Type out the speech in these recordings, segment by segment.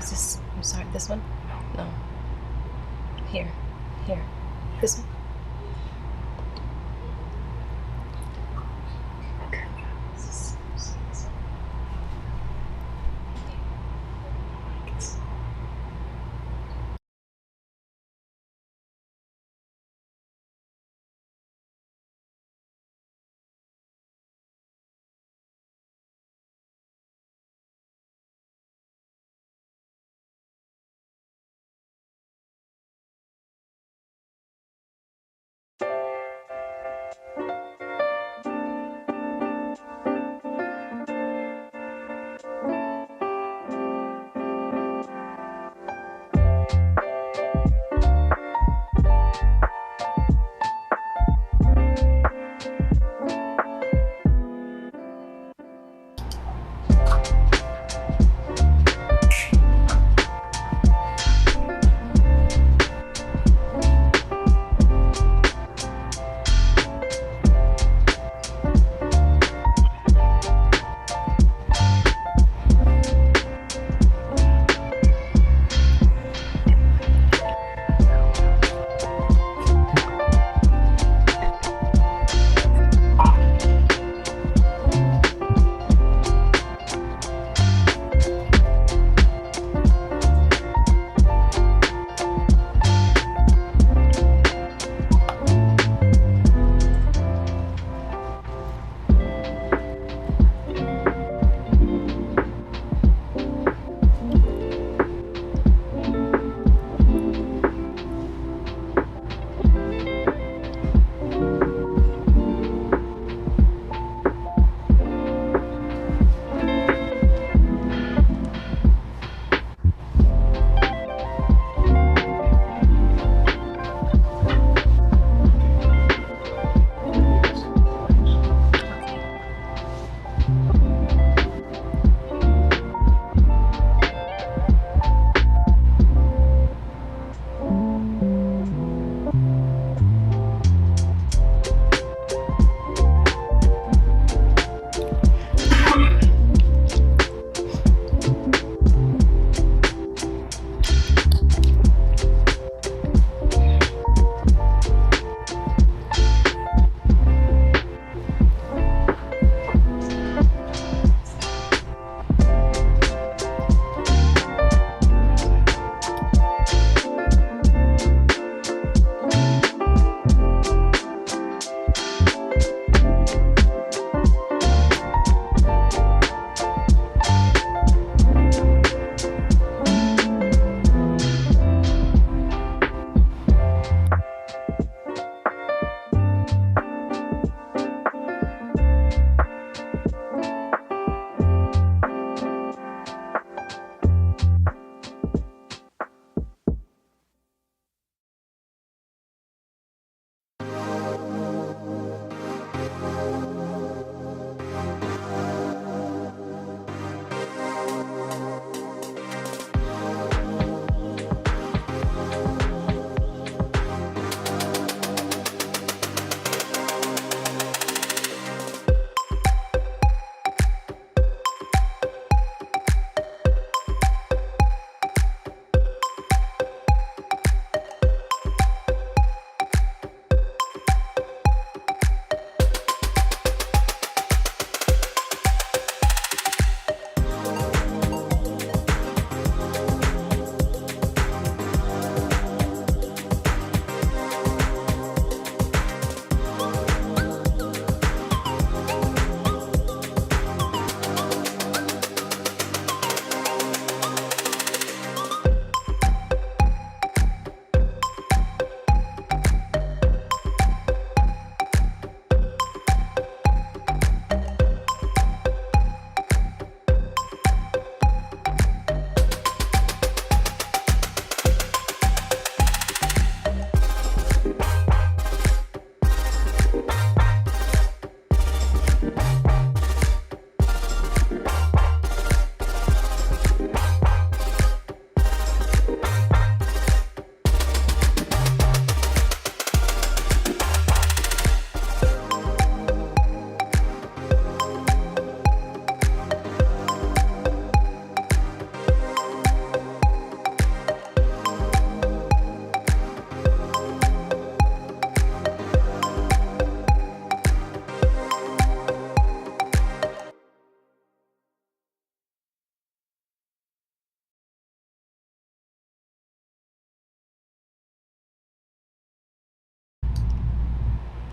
Is this, I'm sorry, this one? No. Here. Here. This one?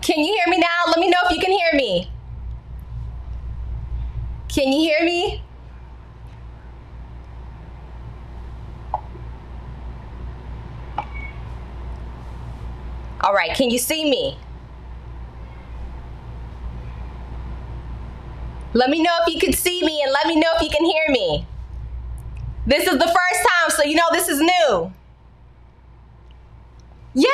Can you hear me now? Let me know if you can hear me. Can you hear me? All right, can you see me? Let me know if you can see me and let me know if you can hear me. This is the first time, so you know this is new. Yay!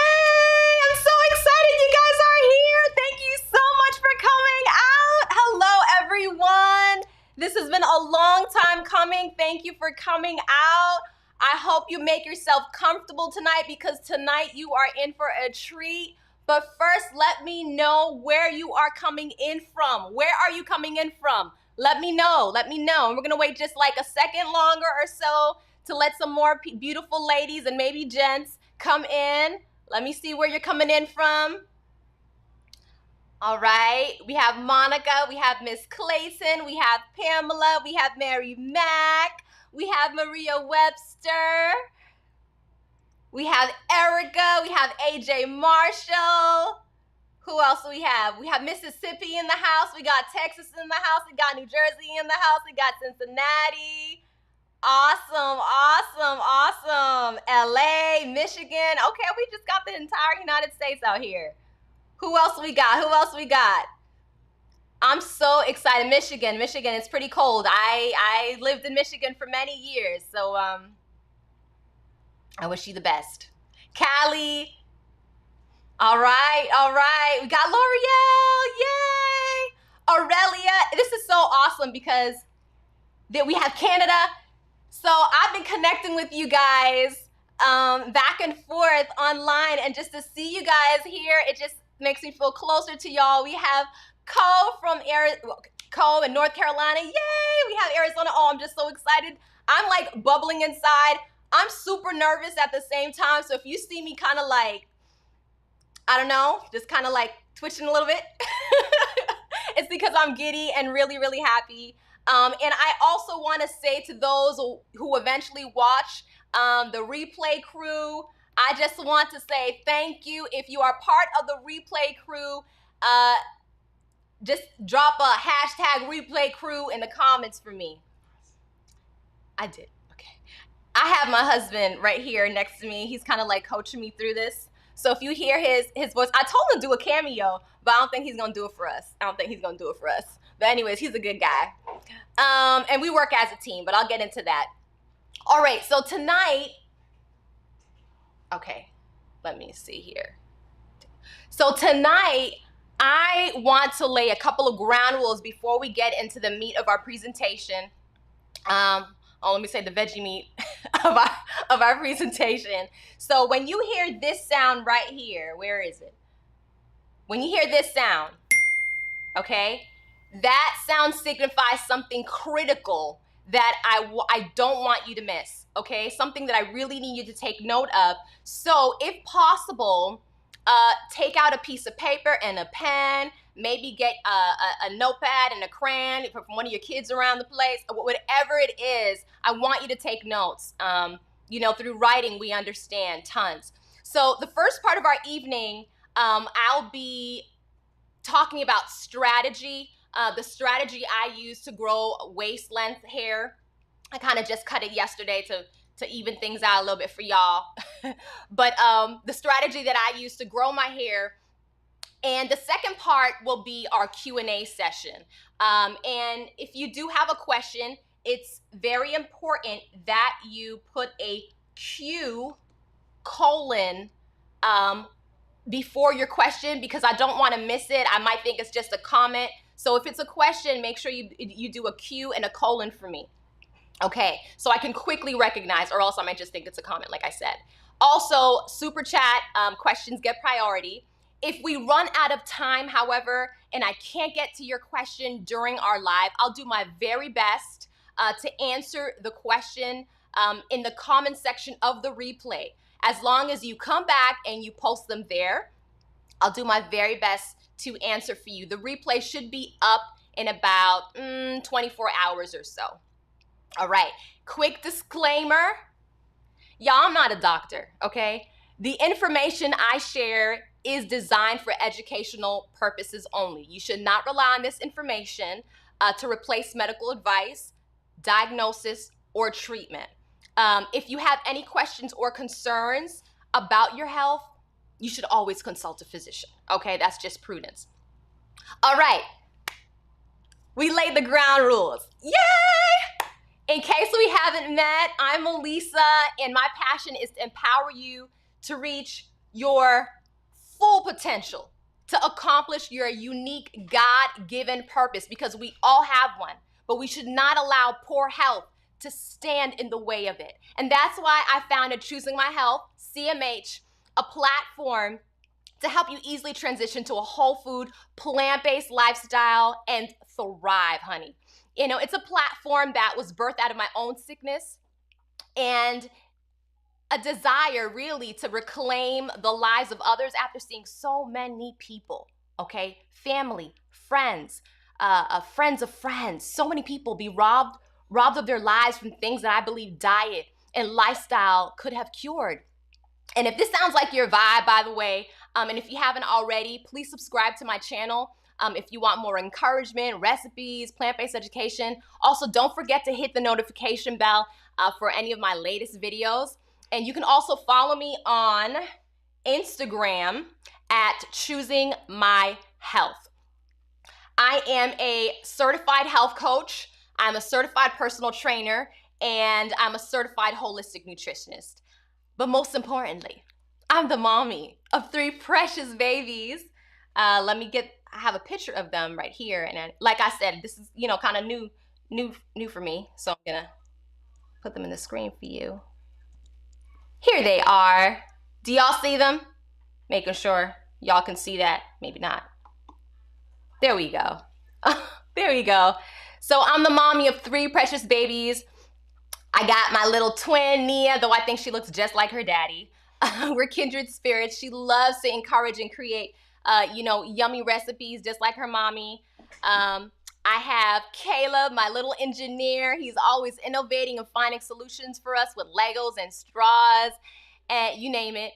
I'm so excited you guys are here. Thank you so much for coming out. Hello, everyone. This has been a long time coming. Thank you for coming out. I hope you make yourself comfortable tonight because tonight you are in for a treat. But first, let me know where you are coming in from. Where are you coming in from? Let me know. Let me know. And we're going to wait just like a second longer or so to let some more beautiful ladies and maybe gents come in. Let me see where you're coming in from. All right. We have Monica. We have Miss Clayton. We have Pamela. We have Mary Mack. We have Maria Webster. We have Erica. We have AJ Marshall. Who else do we have? We have Mississippi in the house. We got Texas in the house. We got New Jersey in the house. We got Cincinnati. Awesome, awesome, awesome. LA, Michigan. Okay, we just got the entire United States out here. Who else we got? Who else we got? I'm so excited. Michigan, it's pretty cold. I lived in Michigan for many years, so I wish you the best. Cali. All right. We got L'Oreal. Yay. Aurelia. This is so awesome because we have Canada. So I've been connecting with you guys back and forth online, and just to see you guys here, it just makes me feel closer to y'all. We have Co in North Carolina. Yay! We have Arizona. Oh, I'm just so excited. I'm like bubbling inside. I'm super nervous at the same time. So if you see me kind of like, I don't know, just kind of like twitching a little bit, it's because I'm giddy and really, really happy. And I also want to say to those who eventually watch the replay crew, I just want to say thank you. If you are part of the replay crew, just drop a hashtag replay crew in the comments for me. I did. Okay. I have my husband right here next to me. He's kind of like coaching me through this. So if you hear his voice, I told him to do a cameo, but I don't think he's going to do it for us. But anyways, he's a good guy. And we work as a team, but I'll get into that. All right, so tonight, okay, let me see here. So tonight, I want to lay a couple of ground rules before we get into the meat of our presentation. Let me say the veggie meat of our presentation. So when you hear this sound right here, where is it? When you hear this sound, okay, that sound signifies something critical that I don't want you to miss, okay? Something that I really need you to take note of. So if possible, take out a piece of paper and a pen, maybe get a notepad and a crayon from one of your kids around the place, whatever it is, I want you to take notes. You know, through writing, we understand tons. So the first part of our evening, I'll be talking about strategy, the strategy I use to grow waist length hair. I kind of just cut it yesterday to even things out a little bit for y'all. But the strategy that I use to grow my hair. And the second part will be our Q&A session. And if you do have a question, it's very important that you put a Q colon before your question, because I don't want to miss it. I might think it's just a comment. So if it's a question, make sure you do a Q and a colon for me. Okay, so I can quickly recognize, or else I might just think it's a comment, like I said. Also, super chat questions get priority. If we run out of time, however, and I can't get to your question during our live, I'll do my very best to answer the question in the comment section of the replay. As long as you come back and you post them there, I'll do my very best to answer for you. The replay should be up in about 24 hours or so. All right, quick disclaimer. Y'all, I'm not a doctor, okay? The information I share is designed for educational purposes only. You should not rely on this information to replace medical advice, diagnosis, or treatment. If you have any questions or concerns about your health, you should always consult a physician. Okay, that's just prudence. All right, we laid the ground rules. Yay! In case we haven't met, I'm Melissa, and my passion is to empower you to reach your full potential, to accomplish your unique God-given purpose, because we all have one, but we should not allow poor health to stand in the way of it. And that's why I founded Choosing My Health, CMH, a platform to help you easily transition to a whole food, plant-based lifestyle and thrive, honey. You know, it's a platform that was birthed out of my own sickness and a desire really to reclaim the lives of others after seeing so many people, okay? Family, friends, friends of friends, so many people be robbed of their lives from things that I believe diet and lifestyle could have cured. And if this sounds like your vibe, by the way, and if you haven't already, please subscribe to my channel if you want more encouragement, recipes, plant-based education. Also, don't forget to hit the notification bell for any of my latest videos. And you can also follow me on Instagram at Choosing My Health. I am a certified health coach. I'm a certified personal trainer, and I'm a certified holistic nutritionist. But most importantly, I'm the mommy of 3 precious babies. I have a picture of them right here. And like I said, this is, you know, kind of new for me. So I'm gonna put them in the screen for you. Here they are. Do y'all see them? Making sure y'all can see that. Maybe not. There we go. There we go. So I'm the mommy of 3 precious babies. I got my little twin, Nia, though I think she looks just like her daddy. We're kindred spirits. She loves to encourage and create, yummy recipes just like her mommy. I have Caleb, my little engineer. He's always innovating and finding solutions for us with Legos and straws, and you name it.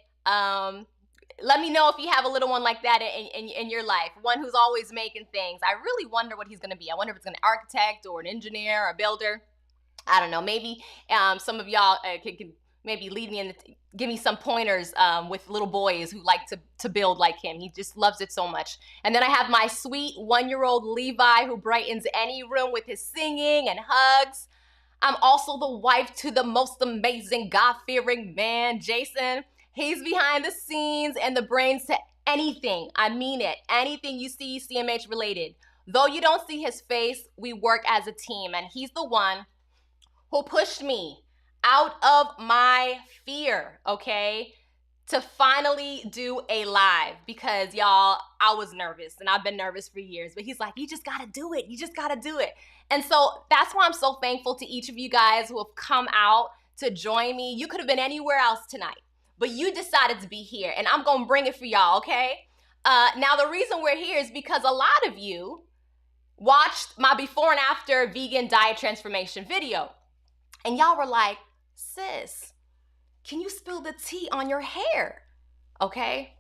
Let me know if you have a little one like that in your life, one who's always making things. I really wonder what he's going to be. I wonder if it's an architect or an engineer or a builder. I don't know. Maybe some of y'all could maybe lead me in, give me some pointers with little boys who like to build like him. He just loves it so much. And then I have my sweet 1-year-old Levi, who brightens any room with his singing and hugs. I'm also the wife to the most amazing God-fearing man, Jason. He's behind the scenes and the brains to anything. I mean it. Anything you see CMH related. Though you don't see his face, we work as a team, and he's the one who pushed me out of my fear, okay, to finally do a live, because y'all, I was nervous, and I've been nervous for years, but he's like, you just gotta do it. You just gotta do it. And so that's why I'm so thankful to each of you guys who have come out to join me. You could have been anywhere else tonight, but you decided to be here, and I'm gonna bring it for y'all, okay? Now, the reason we're here is because a lot of you watched my before and after vegan diet transformation video. And y'all were like, sis, can you spill the tea on your hair? Okay?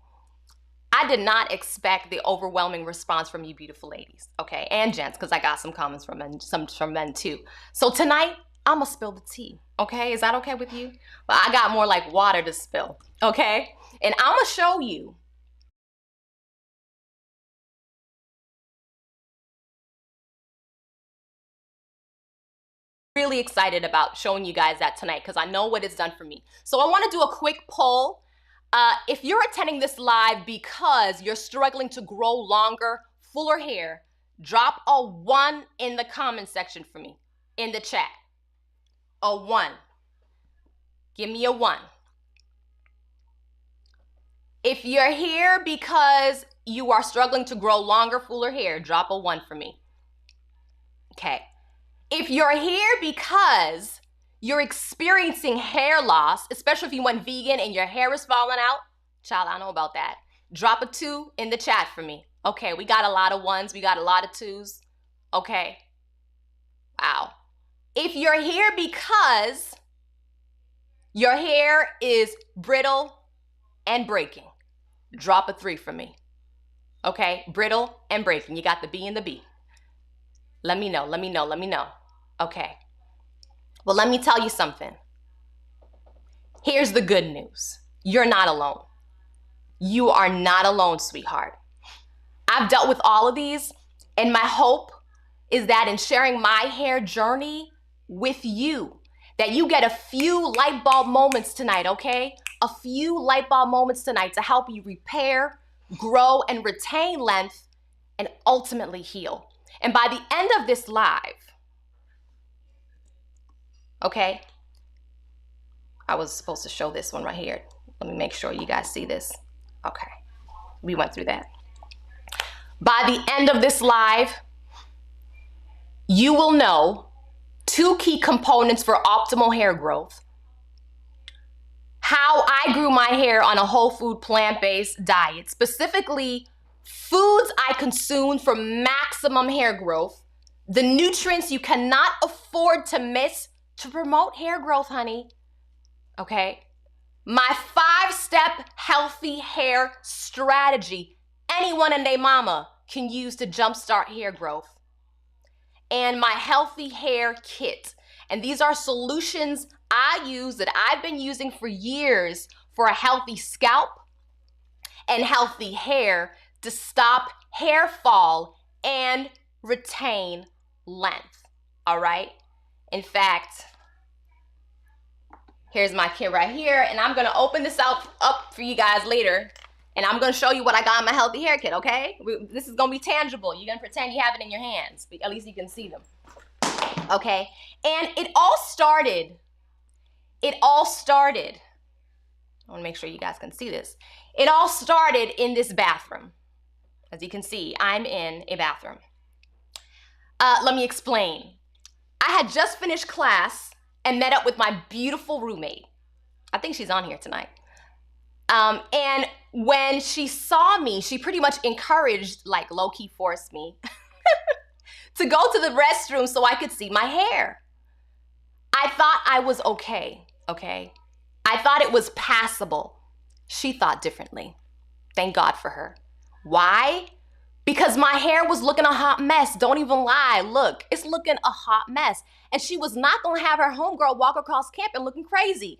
I did not expect the overwhelming response from you beautiful ladies, okay? And gents, because I got some comments from men, some from men too. So tonight, I'm gonna spill the tea, okay? Is that okay with you? Well, I got more like water to spill, okay? And I'm gonna show you really excited about showing you guys that tonight, because I know what it's done for me. So I want to do a quick poll. If you're attending this live because you're struggling to grow longer, fuller hair, drop a 1 in the comment section for me in the chat. A 1. Give me a 1. If you're here because you are struggling to grow longer, fuller hair, drop a 1 for me. Okay. If you're here because you're experiencing hair loss, especially if you went vegan and your hair is falling out, child, I know about that. Drop a 2 in the chat for me. Okay, we got a lot of 1s, we got a lot of 2s. Okay. Wow. If you're here because your hair is brittle and breaking, drop a 3 for me. Okay, brittle and breaking. You got the B and the B. Let me know, let me know, let me know. Okay. Well, let me tell you something. Here's the good news. You're not alone. You are not alone, sweetheart. I've dealt with all of these, and my hope is that in sharing my hair journey with you, that you get a few light bulb moments tonight, okay? A few light bulb moments tonight to help you repair, grow, and retain length, and ultimately heal. And by the end of this live, okay, I was supposed to show this one right here. Let me make sure you guys see this. Okay, we went through that. By the end of this live, you will know 2 key components for optimal hair growth, how I grew my hair on a whole food plant-based diet, specifically foods I consumed for maximum hair growth, the nutrients you cannot afford to miss to promote hair growth, honey. Okay? My 5-step healthy hair strategy anyone and their mama can use to jumpstart hair growth. And my healthy hair kit. And these are solutions I use that I've been using for years for a healthy scalp and healthy hair to stop hair fall and retain length. All right? In fact, here's my kit right here, and I'm gonna open this up for you guys later, and I'm gonna show you what I got in my healthy hair kit, okay? This is gonna be tangible. You're gonna pretend you have it in your hands, but at least you can see them, okay? And it all started, I wanna make sure you guys can see this. It all started in this bathroom. As you can see, I'm in a bathroom. Let me explain. I had just finished class and met up with my beautiful roommate. I think she's on here tonight. And when she saw me, she pretty much encouraged, like low-key forced me to go to the restroom so I could see my hair. I thought I was okay? I thought it was passable. She thought differently. Thank God for her. Why? Because my hair was looking a hot mess. Don't even lie. Look, it's looking a hot mess. And she was not going to have her homegirl walk across campus looking crazy.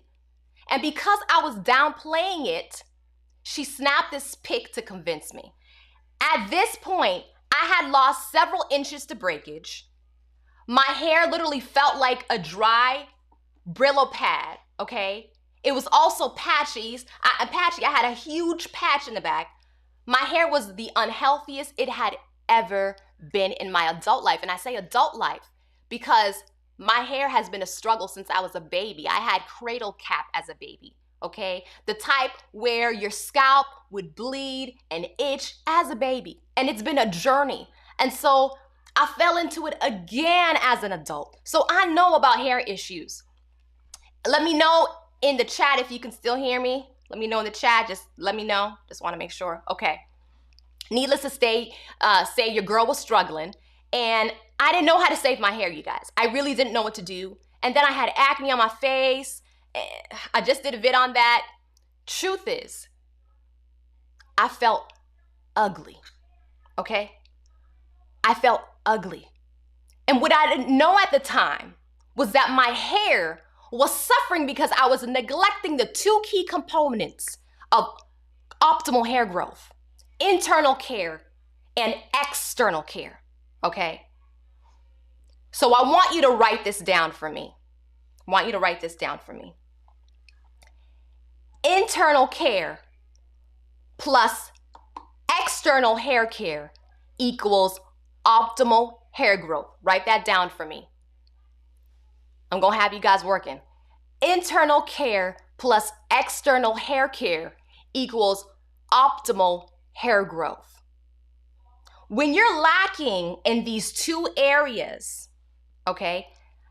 And because I was downplaying it, she snapped this pic to convince me. At this point, I had lost several inches to breakage. My hair literally felt like a dry Brillo pad, okay? It was also patchy. I had a huge patch in the back. My hair was the unhealthiest it had ever been in my adult life. And I say adult life because my hair has been a struggle since I was a baby. I had cradle cap as a baby, okay? The type where your scalp would bleed and itch as a baby. And it's been a journey. And so I fell into it again as an adult. So I know about hair issues. Let me know in the chat if you can still hear me. Let me know in the chat. Just let me know. Just want to make sure. Okay. Needless to say your girl was struggling, and I didn't know how to save my hair, you guys. I really didn't know what to do. And then I had acne on my face. I just did a vid on that. Truth is, I felt ugly. Okay? I felt ugly. And what I didn't know at the time was that my hair was suffering because I was neglecting the 2 key components of optimal hair growth: internal care and external care, okay? So I want you to write this down for me. Internal care plus external hair care equals optimal hair growth. Write that down for me. I'm gonna have you guys working. Internal care plus external hair care equals optimal hair growth. When you're lacking in these 2 areas, okay,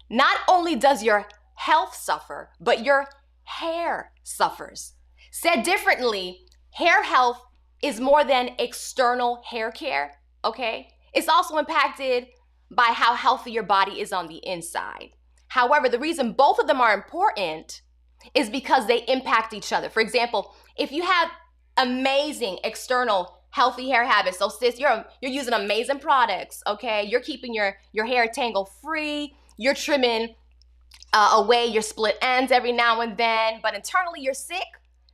not only does your health suffer, but your hair suffers. Said differently, hair health is more than external hair care, okay? It's also impacted by how healthy your body is on the inside. However, the reason both of them are important is because they impact each other. For example, if you have amazing external healthy hair habits. So sis, you're using amazing products, okay? You're keeping your hair tangle free. You're trimming away your split ends every now and then, but internally you're sick.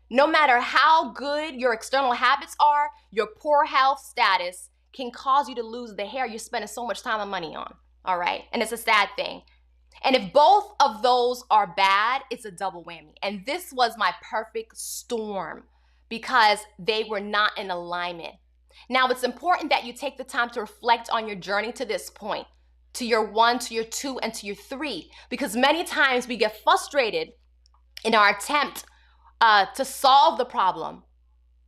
No matter how good your external habits are, your poor health status can cause you to lose the hair you're spending so much time and money on, all right? And it's a sad thing. And if both of those are bad, it's a double whammy. And this was my perfect storm because they were not in alignment. Now, it's important that you take the time to reflect on your journey to this point, to your 1, to your 2, and to your 3, because many times we get frustrated in our attempt to solve the problem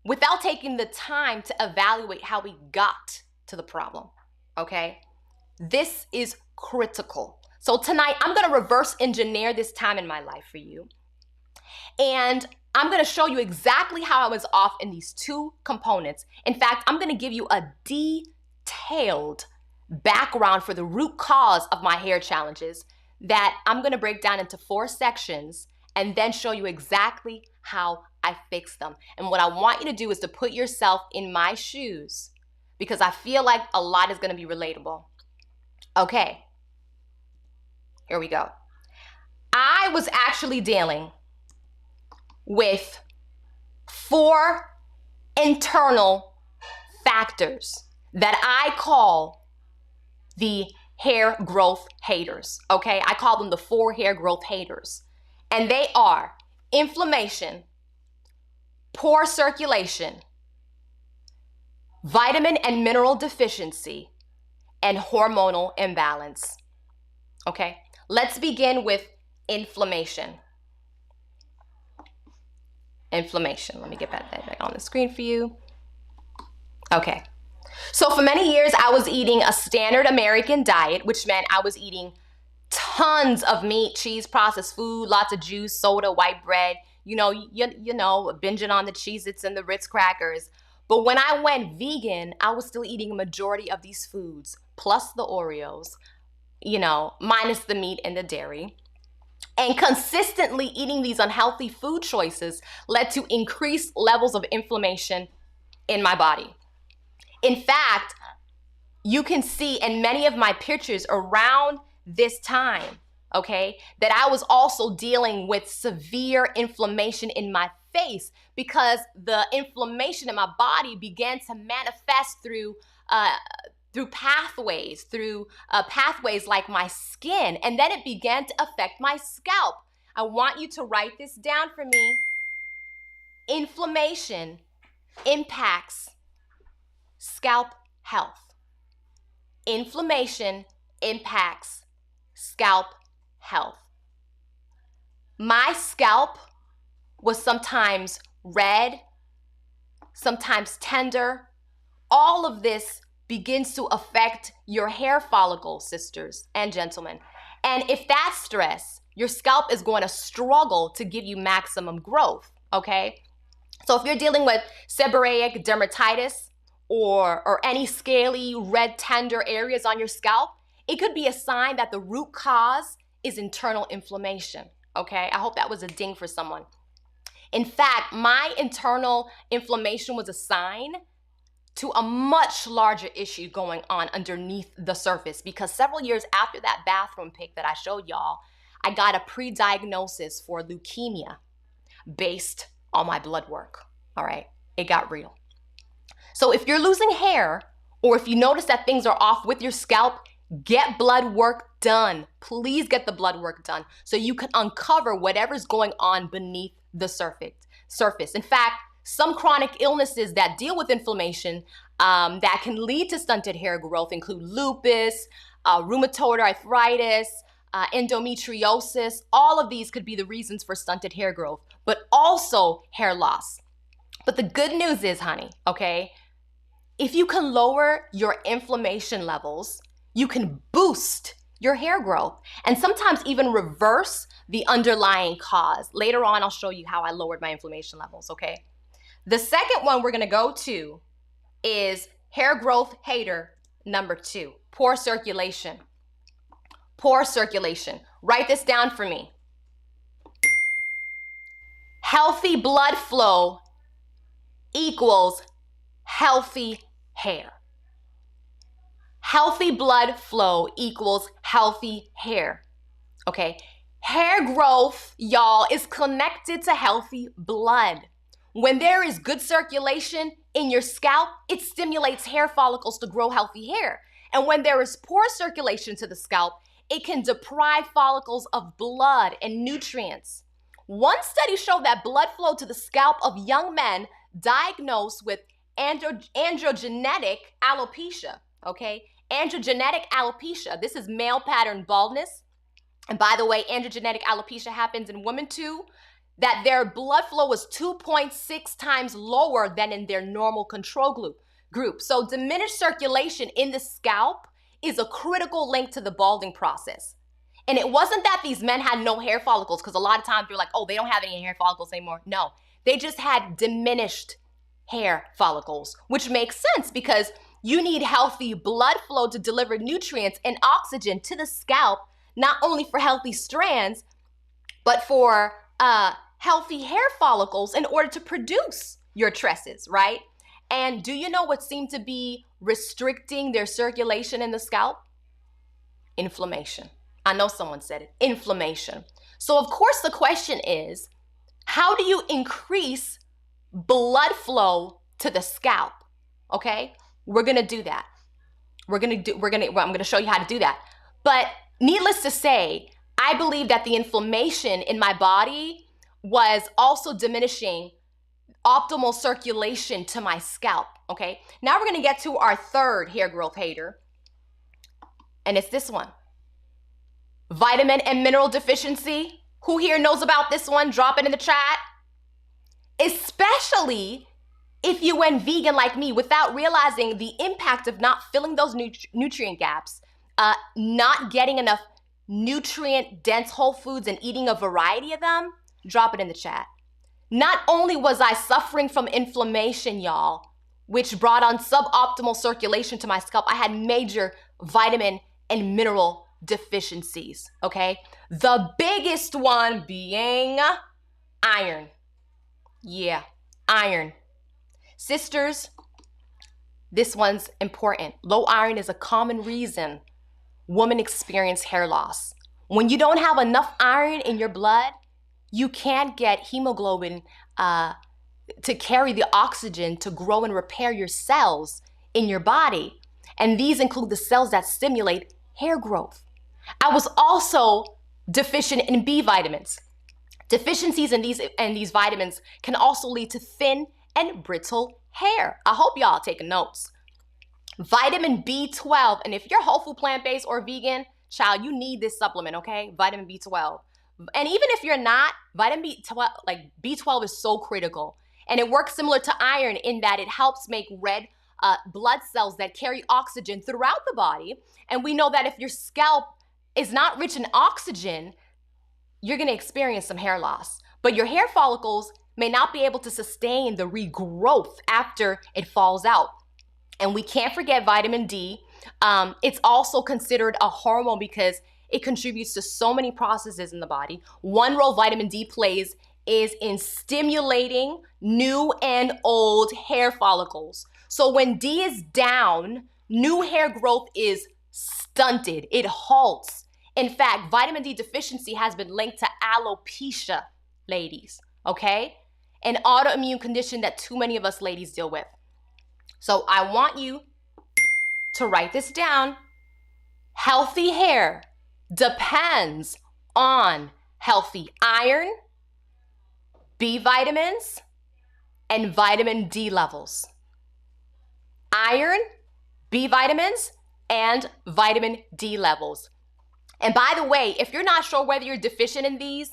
without taking the time to evaluate how we got to the problem, okay? This is critical. So tonight, I'm gonna reverse engineer this time in my life for you. And I'm gonna show you exactly how I was off in these 2 components. In fact, I'm gonna give you a detailed background for the root cause of my hair challenges that I'm gonna break down into 4 sections and then show you exactly how I fix them. And what I want you to do is to put yourself in my shoes because I feel like a lot is gonna be relatable. Okay, here we go. I was actually dealing with 4 internal factors that I call the hair growth haters, okay? I call them the 4 hair growth haters. And they are inflammation, poor circulation, vitamin and mineral deficiency, and hormonal imbalance, okay? Let's begin with inflammation. Inflammation. Let me get that back on the screen for you. Okay. So for many years, I was eating a standard American diet, which meant I was eating tons of meat, cheese, processed food, lots of juice, soda, white bread, you know, binging on the Cheez-Its and the Ritz crackers. But when I went vegan, I was still eating a majority of these foods, plus the Oreos, minus the meat and the dairy. And consistently eating these unhealthy food choices led to increased levels of inflammation in my body. In fact, you can see in many of my pictures around this time, okay, that I was also dealing with severe inflammation in my face because the inflammation in my body began to manifest through pathways like my skin, and then it began to affect my scalp. I want you to write this down for me. Inflammation impacts scalp health. Inflammation impacts scalp health. My scalp was sometimes red, sometimes tender. All of this begins to affect your hair follicles, sisters and gentlemen. And if that's stress, your scalp is going to struggle to give you maximum growth, okay? So if you're dealing with seborrheic dermatitis or any scaly, red, tender areas on your scalp, it could be a sign that the root cause is internal inflammation, okay? I hope that was a ding for someone. In fact, my internal inflammation was a sign to a much larger issue going on underneath the surface, because several years after that bathroom pic that I showed y'all, I got a pre-diagnosis for leukemia based on my blood work, all right? It got real. So if you're losing hair, or if you notice that things are off with your scalp, get blood work done. Please get the blood work done so you can uncover whatever's going on beneath the surface. In fact, some chronic illnesses that deal with inflammation that can lead to stunted hair growth include lupus, rheumatoid arthritis, endometriosis. All of these could be the reasons for stunted hair growth, but also hair loss. But the good news is, honey, okay, if you can lower your inflammation levels, you can boost your hair growth and sometimes even reverse the underlying cause. Later on, I'll show you how I lowered my inflammation levels, okay? The second one we're gonna go to is hair growth hater number 2, poor circulation. Poor circulation. Write this down for me. Healthy blood flow equals healthy hair. Healthy blood flow equals healthy hair, okay? Hair growth, y'all, is connected to healthy blood. When there is good circulation in your scalp, it stimulates hair follicles to grow healthy hair. And when there is poor circulation to the scalp, it can deprive follicles of blood and nutrients. One study showed that blood flow to the scalp of young men diagnosed with androgenetic alopecia, okay? Androgenetic alopecia, this is male pattern baldness. And by the way, androgenetic alopecia happens in women too, that their blood flow was 2.6 times lower than in their normal control group. So diminished circulation in the scalp is a critical link to the balding process. And it wasn't that these men had no hair follicles, because a lot of times they're like, oh, they don't have any hair follicles anymore. No, they just had diminished hair follicles, which makes sense because you need healthy blood flow to deliver nutrients and oxygen to the scalp, not only for healthy strands, but for healthy hair follicles in order to produce your tresses, right? And do you know what seemed to be restricting their circulation in the scalp? Inflammation. I know someone said it, inflammation. So of course the question is, how do you increase blood flow to the scalp? Okay, we're gonna do that. I'm gonna show you how to do that. But needless to say, I believe that the inflammation in my body was also diminishing optimal circulation to my scalp, okay? Now we're gonna get to our third hair growth hater, and it's this one. Vitamin and mineral deficiency. Who here knows about this one? Drop it in the chat. Especially if you went vegan like me without realizing the impact of not filling those nutrient gaps, not getting enough nutrient-dense whole foods and eating a variety of them, drop it in the chat. Not only was I suffering from inflammation, y'all, which brought on suboptimal circulation to my scalp, I had major vitamin and mineral deficiencies, okay? The biggest one being iron. Yeah, iron. Sisters, this one's important. Low iron is a common reason women experience hair loss. When you don't have enough iron in your blood, you can't get hemoglobin to carry the oxygen to grow and repair your cells in your body. And these include the cells that stimulate hair growth. I was also deficient in B vitamins. Deficiencies in these vitamins can also lead to thin and brittle hair. I hope y'all taking notes. Vitamin B12, and if you're whole food, plant-based, or vegan, child, you need this supplement, okay? Vitamin B12. And even if you're not, vitamin B12, like B12 is so critical. And it works similar to iron in that it helps make red blood cells that carry oxygen throughout the body. And we know that if your scalp is not rich in oxygen, you're gonna experience some hair loss. But your hair follicles may not be able to sustain the regrowth after it falls out. And we can't forget vitamin D. It's also considered a hormone because it contributes to so many processes in the body. One role vitamin D plays is in stimulating new and old hair follicles. So when D is down, new hair growth is stunted. It halts. In fact, vitamin D deficiency has been linked to alopecia, ladies, okay? An autoimmune condition that too many of us ladies deal with. So I want you to write this down. Healthy hair depends on healthy iron, B vitamins, and vitamin D levels. Iron, B vitamins, and vitamin D levels. And by the way, if you're not sure whether you're deficient in these,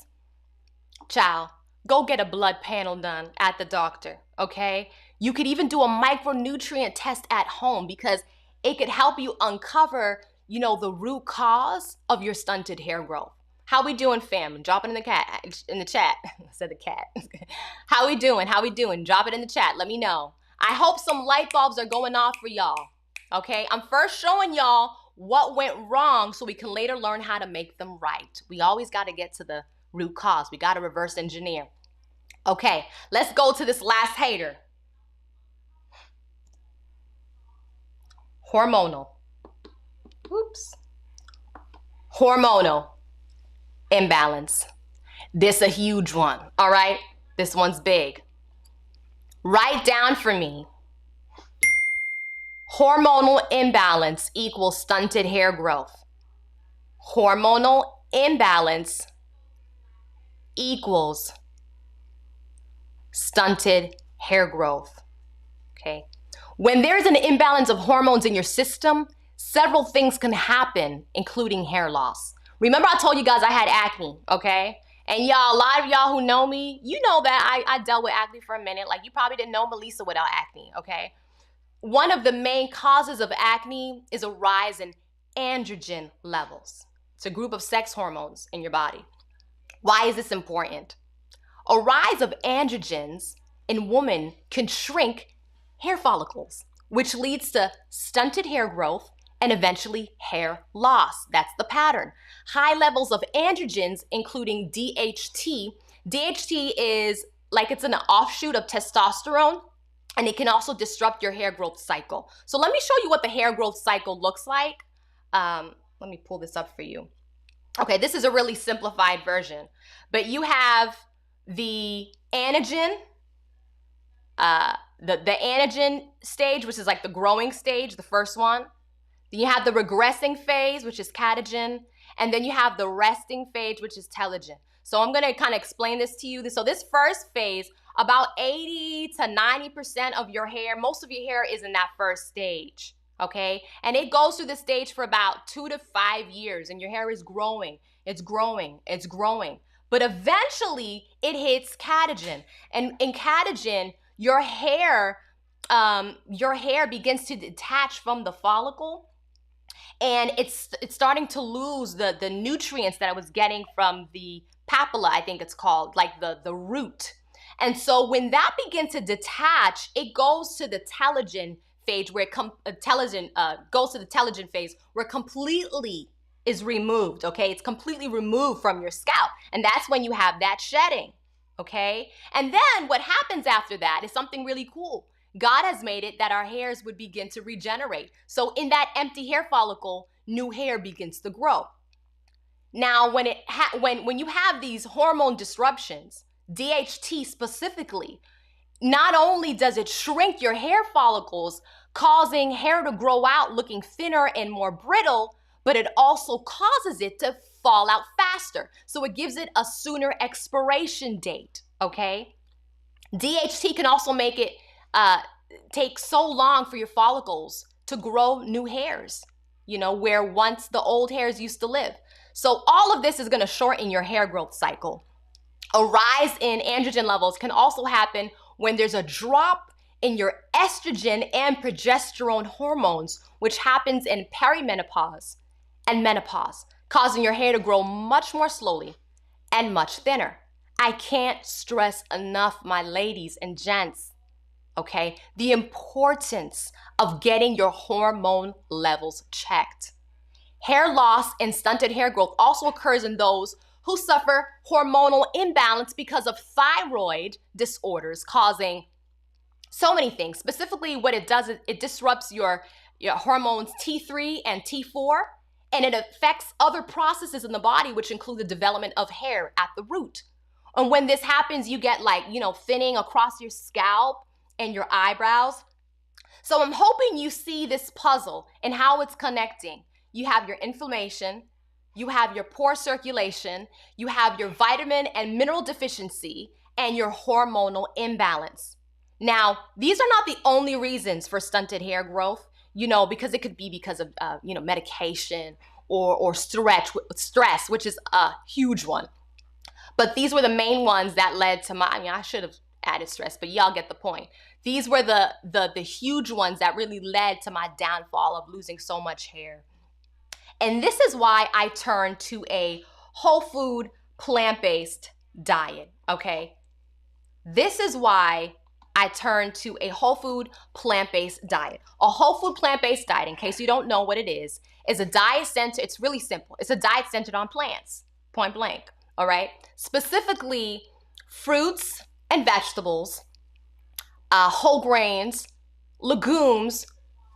child, go get a blood panel done at the doctor, okay? You could even do a micronutrient test at home because it could help you uncover, the root cause of your stunted hair growth. How we doing, fam? Drop it in the chat. I said the cat. How we doing? Drop it in the chat. Let me know. I hope some light bulbs are going off for y'all, okay? I'm first showing y'all what went wrong so we can later learn how to make them right. We always got to get to the root cause. We got to reverse engineer. Okay, let's go to this last hater. hormonal, hormonal imbalance. This a huge one, all right? This one's big. Write down for me. Hormonal imbalance equals stunted hair growth. Hormonal imbalance equals stunted hair growth, okay? When there's an imbalance of hormones in your system, several things can happen, including hair loss. Remember I told you guys I had acne, okay? And y'all, a lot of y'all who know me, you know that I dealt with acne for a minute. Like, you probably didn't know Melissa without acne, okay? One of the main causes of acne is a rise in androgen levels. It's a group of sex hormones in your body. Why is this important? A rise of androgens in women can shrink hair follicles, which leads to stunted hair growth and eventually hair loss. That's the pattern. High levels of androgens, including DHT. DHT is like it's an offshoot of testosterone, and it can also disrupt your hair growth cycle. So let me show you what the hair growth cycle looks like. Let me pull this up for you. Okay, this is a really simplified version, but you have the anagen, the anagen stage, which is like the growing stage, the first one. Then you have the regressing phase, which is catagen. And then you have the resting phase, which is telogen. So I'm gonna kind of explain this to you. So this first phase, about 80 to 90% of your hair, most of your hair is in that first stage, okay? And it goes through this stage for about 2 to 5 years, and your hair is growing, it's growing, it's growing. But eventually it hits catagen. And in catagen, your hair begins to detach from the follicle, and it's starting to lose the nutrients that it was getting from the papilla, I think it's called, like the root. And so when that begins to detach, it goes to the telogen phase where goes to the telogen phase where completely is removed, okay? It's completely removed from your scalp. And that's when you have that shedding, okay? And then what happens after that is something really cool. God has made it that our hairs would begin to regenerate. So in that empty hair follicle, new hair begins to grow. Now, when you have these hormone disruptions, DHT specifically, not only does it shrink your hair follicles, causing hair to grow out looking thinner and more brittle, but it also causes it to fall out faster. So it gives it a sooner expiration date, okay? DHT can also make it take so long for your follicles to grow new hairs, you know, where once the old hairs used to live. So all of this is gonna shorten your hair growth cycle. A rise in androgen levels can also happen when there's a drop in your estrogen and progesterone hormones, which happens in perimenopause and menopause, causing your hair to grow much more slowly and much thinner. I can't stress enough, my ladies and gents, okay, the importance of getting your hormone levels checked. Hair loss and stunted hair growth also occurs in those who suffer hormonal imbalance because of thyroid disorders, causing so many things. Specifically, what it does is it disrupts your hormones T3 and T4, and it affects other processes in the body, which include the development of hair at the root. And when this happens, you get like, thinning across your scalp and your eyebrows. So I'm hoping you see this puzzle and how it's connecting. You have your inflammation, you have your poor circulation, you have your vitamin and mineral deficiency, and your hormonal imbalance. Now, these are not the only reasons for stunted hair growth, because it could be because of, medication or stress, which is a huge one. But these were the main ones that led to I should have added stress, but y'all get the point. These were the huge ones that really led to my downfall of losing so much hair. And this is why I turned to a whole food, plant-based diet, okay? This is why I turned to a whole food, plant-based diet. A whole food, plant-based diet, in case you don't know what it is a diet centered, it's really simple. It's a diet centered on plants, point blank, all right? Specifically, fruits and vegetables, whole grains, legumes,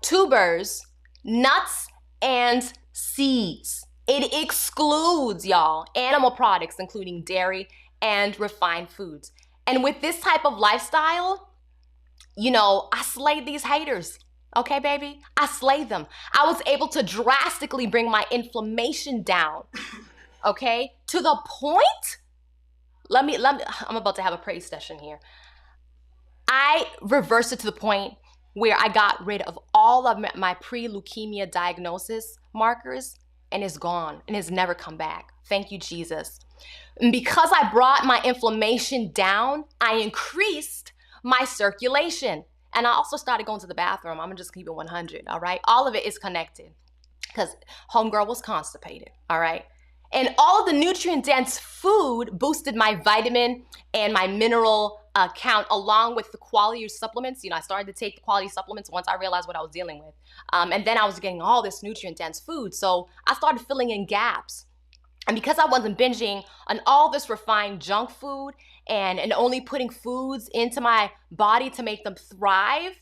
tubers, nuts and seeds. It excludes, y'all, animal products, including dairy and refined foods. And with this type of lifestyle, you know, I slayed these haters. Okay, baby? I slayed them. I was able to drastically bring my inflammation down. Okay? To the point, I'm about to have a praise session here. I reversed it to the point where I got rid of all of my pre-leukemia diagnosis markers, and it's gone and it's never come back. Thank you, Jesus. And because I brought my inflammation down, I increased my circulation. And I also started going to the bathroom. I'm gonna just keep it 100, all right? All of it is connected because homegirl was constipated, all right? And all of the nutrient-dense food boosted my vitamin and my mineral count, along with the quality supplements. You know, I started to take the quality supplements once I realized what I was dealing with. And then I was getting all this nutrient-dense food. So I started filling in gaps. And because I wasn't binging on all this refined junk food and only putting foods into my body to make them thrive,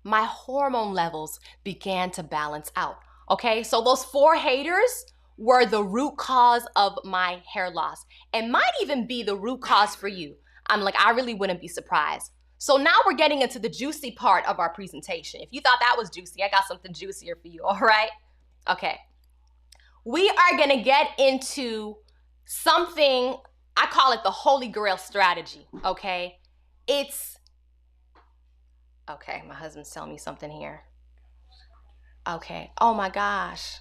my hormone levels began to balance out. Okay, so those 4 haters were the root cause of my hair loss, and might even be the root cause for you. I really wouldn't be surprised. So now we're getting into the juicy part of our presentation. If you thought that was juicy, I got something juicier for you, all right? Okay. We are gonna get into something, I call it the Holy Grail strategy, okay? Okay, my husband's telling me something here. Okay, oh my gosh.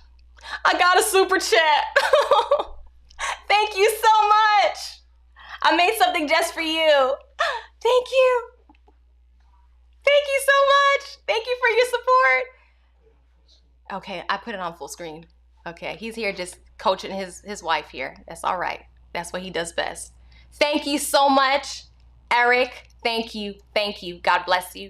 I got a super chat. Thank you so much. I made something just for you. Thank you. Thank you so much. Thank you for your support. Okay, I put it on full screen. Okay, he's here just coaching his wife here. That's all right. That's what he does best. Thank you so much, Eric. Thank you. Thank you. God bless you.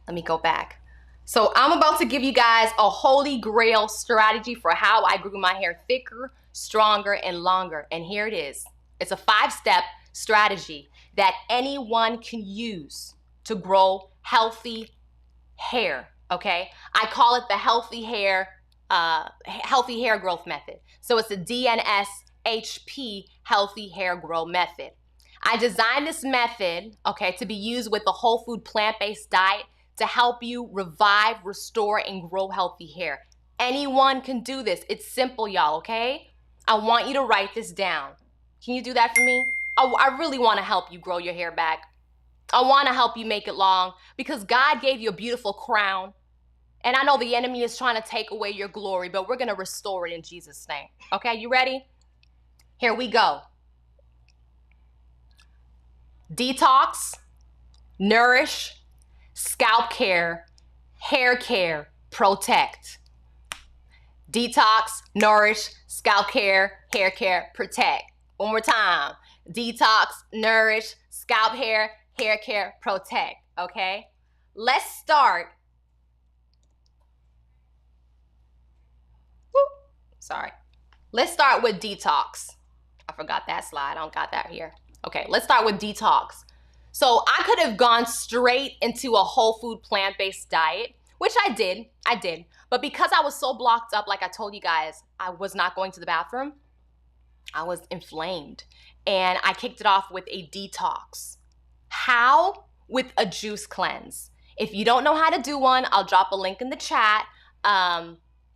Let me go back. So I'm about to give you guys a Holy Grail strategy for how I grew my hair thicker, stronger, and longer. And here it is. It's a 5-step strategy that anyone can use to grow healthy hair, okay? I call it the healthy hair growth method. So it's the DNSHP healthy hair grow method. I designed this method, okay, to be used with the whole food plant-based diet to help you revive, restore, and grow healthy hair. Anyone can do this. It's simple, y'all, okay? I want you to write this down. Can you do that for me? I really want to help you grow your hair back. I want to help you make it long because God gave you a beautiful crown. And I know the enemy is trying to take away your glory, but we're going to restore it in Jesus' name. Okay, you ready? Here we go. Detox, nourish, scalp care, hair care, protect. Detox, nourish, scalp care, hair care, protect. One more time. Detox, nourish, scalp hair care, protect. Okay? Let's start. Sorry. Let's start with detox. I forgot that slide. I don't got that here. Okay, let's start with detox. So I could have gone straight into a whole food plant-based diet, which I did. But because I was so blocked up, like I told you guys, I was not going to the bathroom. I was inflamed. And I kicked it off with a detox. How? With a juice cleanse. If you don't know how to do one, I'll drop a link in the chat.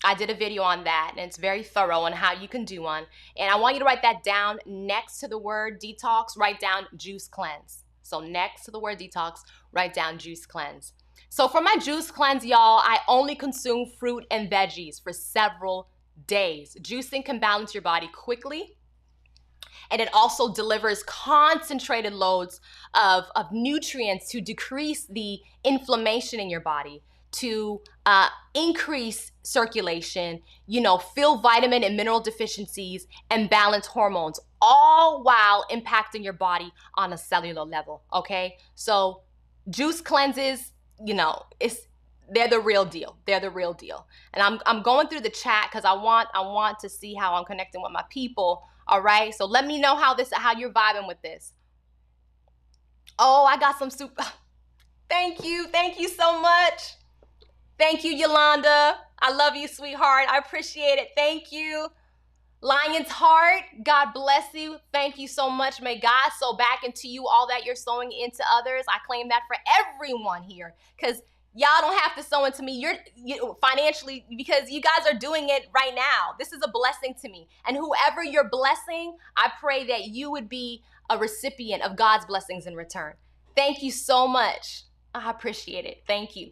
I did a video on that, and it's very thorough on how you can do one. And I want you to write that down next to the word detox, write down juice cleanse. So next to the word detox, write down juice cleanse. So for my juice cleanse, y'all, I only consume fruit and veggies for several days. Juicing can balance your body quickly, and it also delivers concentrated loads of nutrients to decrease the inflammation in your body, to increase circulation, fill vitamin and mineral deficiencies, and balance hormones, all while impacting your body on a cellular level, okay? So juice cleanses, they're the real deal. They're the real deal. And I'm going through the chat because I want to see how I'm connecting with my people, all right? So let me know how you're vibing with this. Oh, I got some soup. Thank you so much. Thank you, Yolanda. I love you, sweetheart. I appreciate it. Thank you. Lion's Heart, God bless you. Thank you so much. May God sow back into you all that you're sowing into others. I claim that for everyone here, because y'all don't have to sow into me. You're financially, because you guys are doing it right now. This is a blessing to me. And whoever you're blessing, I pray that you would be a recipient of God's blessings in return. Thank you so much. I appreciate it. Thank you.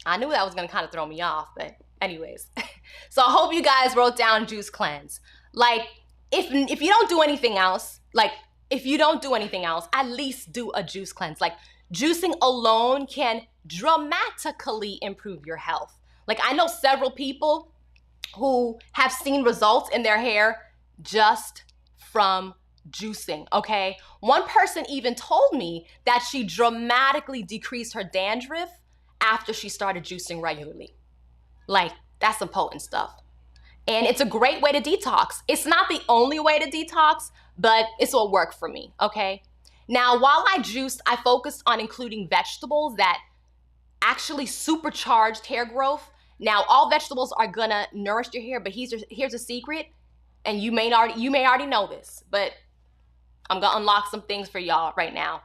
I knew that was going to kind of throw me off, but anyways. So I hope you guys wrote down juice cleanse. Like, if you don't do anything else, at least do a juice cleanse. Like, juicing alone can dramatically improve your health. Like, I know several people who have seen results in their hair just from juicing, okay? One person even told me that she dramatically decreased her dandruff after she started juicing regularly. Like, that's some potent stuff. And it's a great way to detox. It's not the only way to detox, but it's what worked for me, okay? Now, while I juiced, I focused on including vegetables that actually supercharged hair growth. Now, all vegetables are gonna nourish your hair, but here's a secret, and you may already know this, but I'm gonna unlock some things for y'all right now.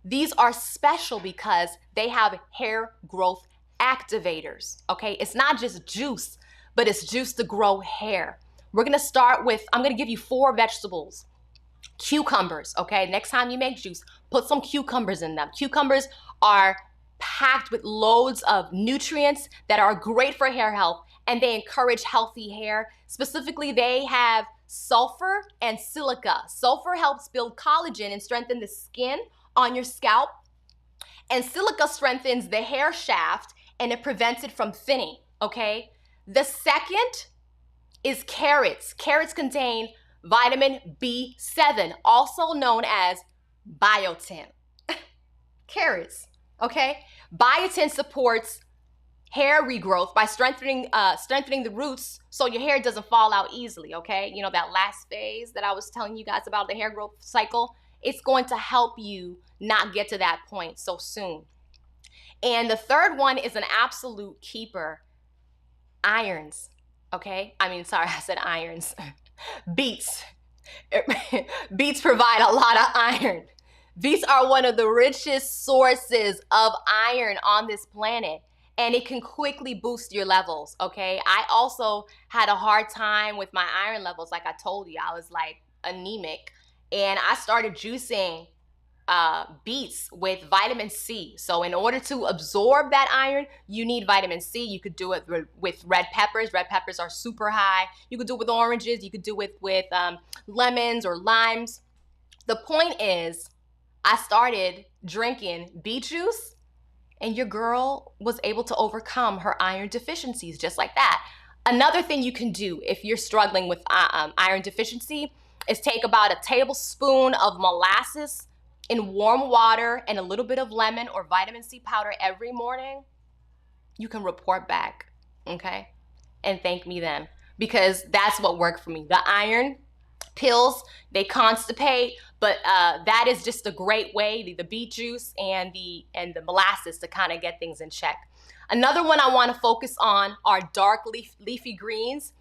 These are special because they have hair growth activators, okay? It's not just juice, but it's juice to grow hair. We're gonna start with, I'm gonna give you 4 vegetables. Cucumbers, okay? Next time you make juice, put some cucumbers in them. Cucumbers are packed with loads of nutrients that are great for hair health, and they encourage healthy hair. Specifically, they have sulfur and silica. Sulfur helps build collagen and strengthen the skin on your scalp, and silica strengthens the hair shaft and it prevents it from thinning, okay? The second is carrots. Carrots contain vitamin B7, also known as biotin. Carrots, okay? Biotin supports hair regrowth by strengthening the roots so your hair doesn't fall out easily, okay? You know, that last phase that I was telling you guys about, the hair growth cycle, it's going to help you not get to that point so soon. And the third one is an absolute keeper, irons, okay? I said irons. Beets. Beets provide a lot of iron. Beets are one of the richest sources of iron on this planet, and it can quickly boost your levels, okay? I also had a hard time with my iron levels. Like I told you, I was like anemic, and I started juicing beets with vitamin C. So in order to absorb that iron, you need vitamin C. You could do it with red peppers. Red peppers are super high. You could do it with oranges. You could do it with lemons or limes. The point is, I started drinking beet juice, and your girl was able to overcome her iron deficiencies just like that. Another thing you can do if you're struggling with iron deficiency is take about a tablespoon of molasses in warm water and a little bit of lemon or vitamin C powder every morning. You can report back, okay? And thank me then, because that's what worked for me. The iron pills, they constipate, but that is just a great way, the beet juice and the molasses, to kind of get things in check. Another one I want to focus on are dark leafy greens.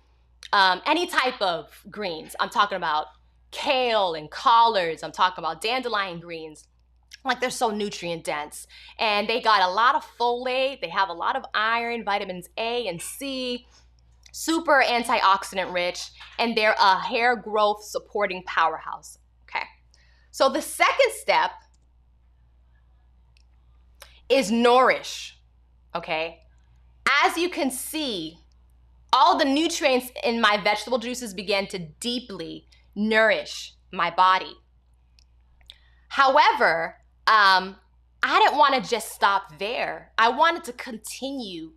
Any type of greens. I'm talking about kale and collards. I'm talking about dandelion greens. Like, they're so nutrient dense, and they got a lot of folate. They have a lot of iron, vitamins A and C, super antioxidant rich, and they're a hair growth supporting powerhouse. Okay, so the second step is nourish. Okay, as you can see, all the nutrients in my vegetable juices began to deeply nourish my body. However, I didn't want to just stop there. I wanted to continue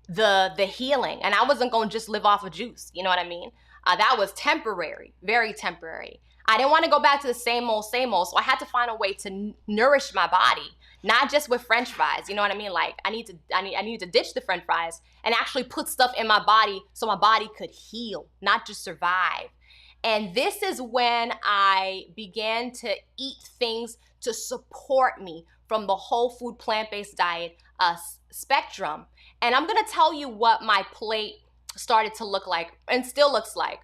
the healing, and I wasn't going to just live off of juice. You know what I mean? That was temporary, very temporary. I didn't want to go back to the same old, so I had to find a way to nourish my body, not just with French fries. You know what I mean? Like, I need to ditch the French fries and actually put stuff in my body so my body could heal, not just survive. And this is when I began to eat things to support me from the whole food plant-based diet spectrum. And I'm gonna tell you what my plate started to look like and still looks like.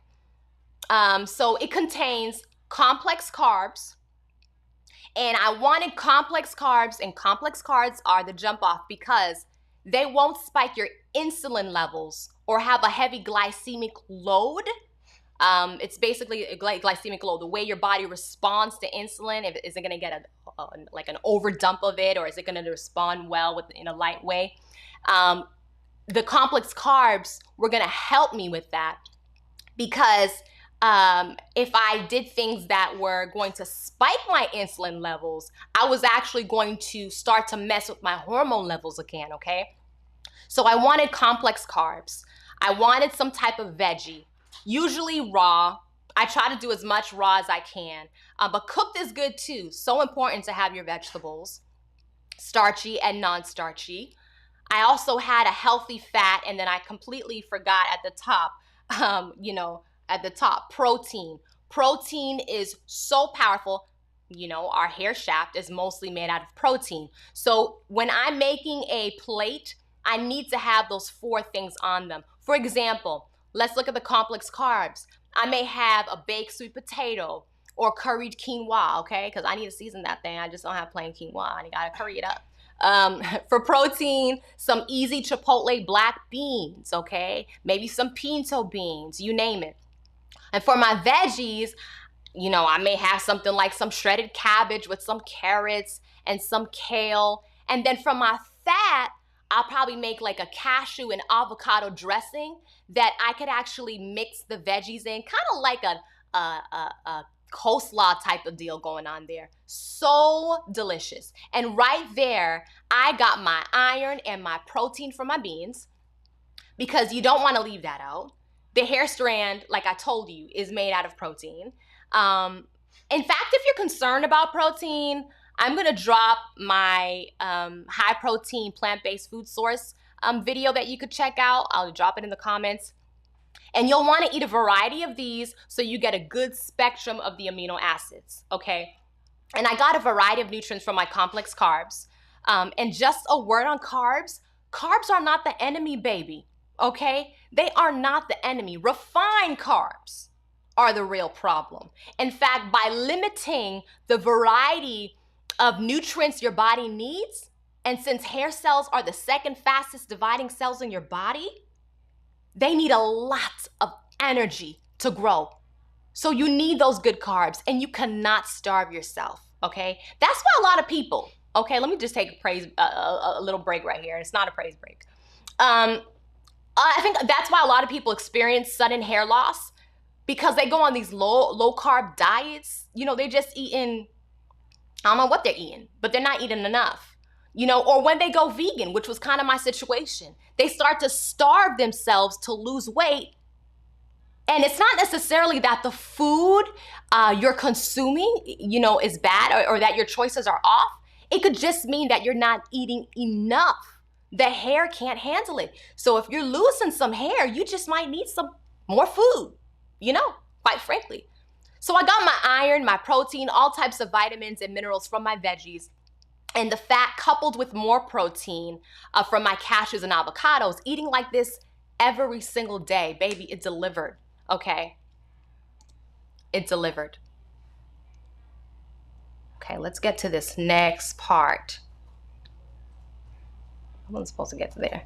So it contains complex carbs, and I wanted complex carbs, and complex carbs are the jump off because they won't spike your insulin levels or have a heavy glycemic load. It's basically a glycemic load, the way your body responds to insulin. Is it gonna get like an overdump of it, or is it gonna respond well in a light way? The complex carbs were gonna help me with that, because if I did things that were going to spike my insulin levels, I was actually going to start to mess with my hormone levels again, okay? So I wanted complex carbs. I wanted some type of veggie, usually raw. I try to do as much raw as I can, but cooked is good too. So important to have your vegetables, starchy and non-starchy. I also had a healthy fat, and then I completely forgot at the top, at the top, protein. Protein is so powerful. Our hair shaft is mostly made out of protein. So when I'm making a plate, I need to have those 4 things on them. For example, let's look at the complex carbs. I may have a baked sweet potato or curried quinoa, okay? Because I need to season that thing. I just don't have plain quinoa. I gotta curry it up. For protein, some easy chipotle black beans, okay? Maybe some pinto beans, you name it. And for my veggies, I may have something like some shredded cabbage with some carrots and some kale. And then for my fat, I'll probably make like a cashew and avocado dressing that I could actually mix the veggies in, kind of like a coleslaw type of deal going on there. So delicious. And right there, I got my iron and my protein from my beans, because you don't want to leave that out. The hair strand, like I told you, is made out of protein. In fact, if you're concerned about protein, I'm gonna drop my high protein plant-based food source video that you could check out. I'll drop it in the comments. And you'll want to eat a variety of these so you get a good spectrum of the amino acids, okay? And I got a variety of nutrients from my complex carbs. And just a word on carbs. Carbs are not the enemy, baby, okay? They are not the enemy. Refined carbs are the real problem. In fact, by limiting the variety of nutrients your body needs, and since hair cells are the second fastest dividing cells in your body, they need a lot of energy to grow. So you need those good carbs, and you cannot starve yourself, okay? That's why a lot of people, okay, let me just take a little break right here. It's not a praise break. I think that's why a lot of people experience sudden hair loss, because they go on these low carb diets. They're just eating, I don't know what they're eating, but they're not eating enough. Or when they go vegan, which was kind of my situation, they start to starve themselves to lose weight. And it's not necessarily that the food you're consuming, is bad, or that your choices are off. It could just mean that you're not eating enough. The hair can't handle it. So if you're losing some hair, you just might need some more food, quite frankly. So I got my iron, my protein, all types of vitamins and minerals from my veggies, and the fat coupled with more protein from my cashews and avocados. Eating like this every single day, baby, it delivered, okay? It delivered. Okay, let's get to this next part. I wasn't supposed to get to there.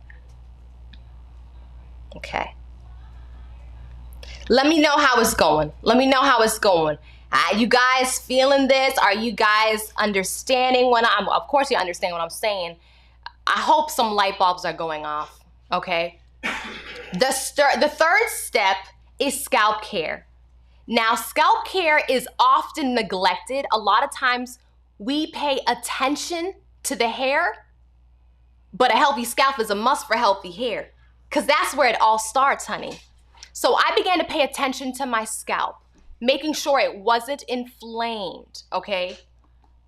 Okay. Let me know how it's going. Let me know how it's going. Are you guys feeling this? Are you guys understanding of course you understand what I'm saying. I hope some light bulbs are going off, okay? The third step is scalp care. Now, scalp care is often neglected. A lot of times we pay attention to the hair, but a healthy scalp is a must for healthy hair, because that's where it all starts, honey. So I began to pay attention to my scalp, making sure it wasn't inflamed, okay?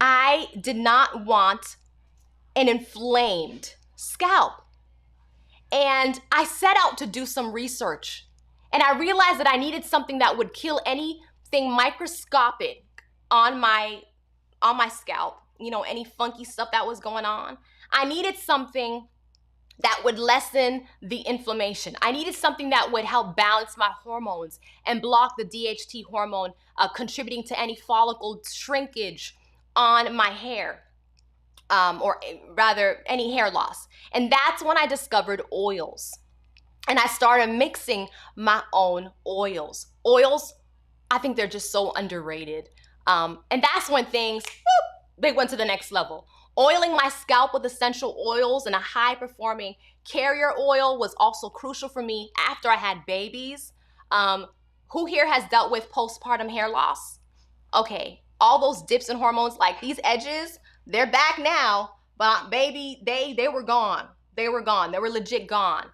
I did not want an inflamed scalp. And I set out to do some research, and I realized that I needed something that would kill anything microscopic on my scalp, any funky stuff that was going on. I needed something that would lessen the inflammation. I needed something that would help balance my hormones and block the DHT hormone contributing to any follicle shrinkage on my hair, or rather any hair loss. And that's when I discovered oils. And I started mixing my own oils. Oils, I think they're just so underrated. And that's when things, they went to the next level. Oiling my scalp with essential oils and a high-performing carrier oil was also crucial for me after I had babies. Who here has dealt with postpartum hair loss? Okay, all those dips in hormones, like these edges, they're back now, but baby, they were gone. They were gone. They were legit gone.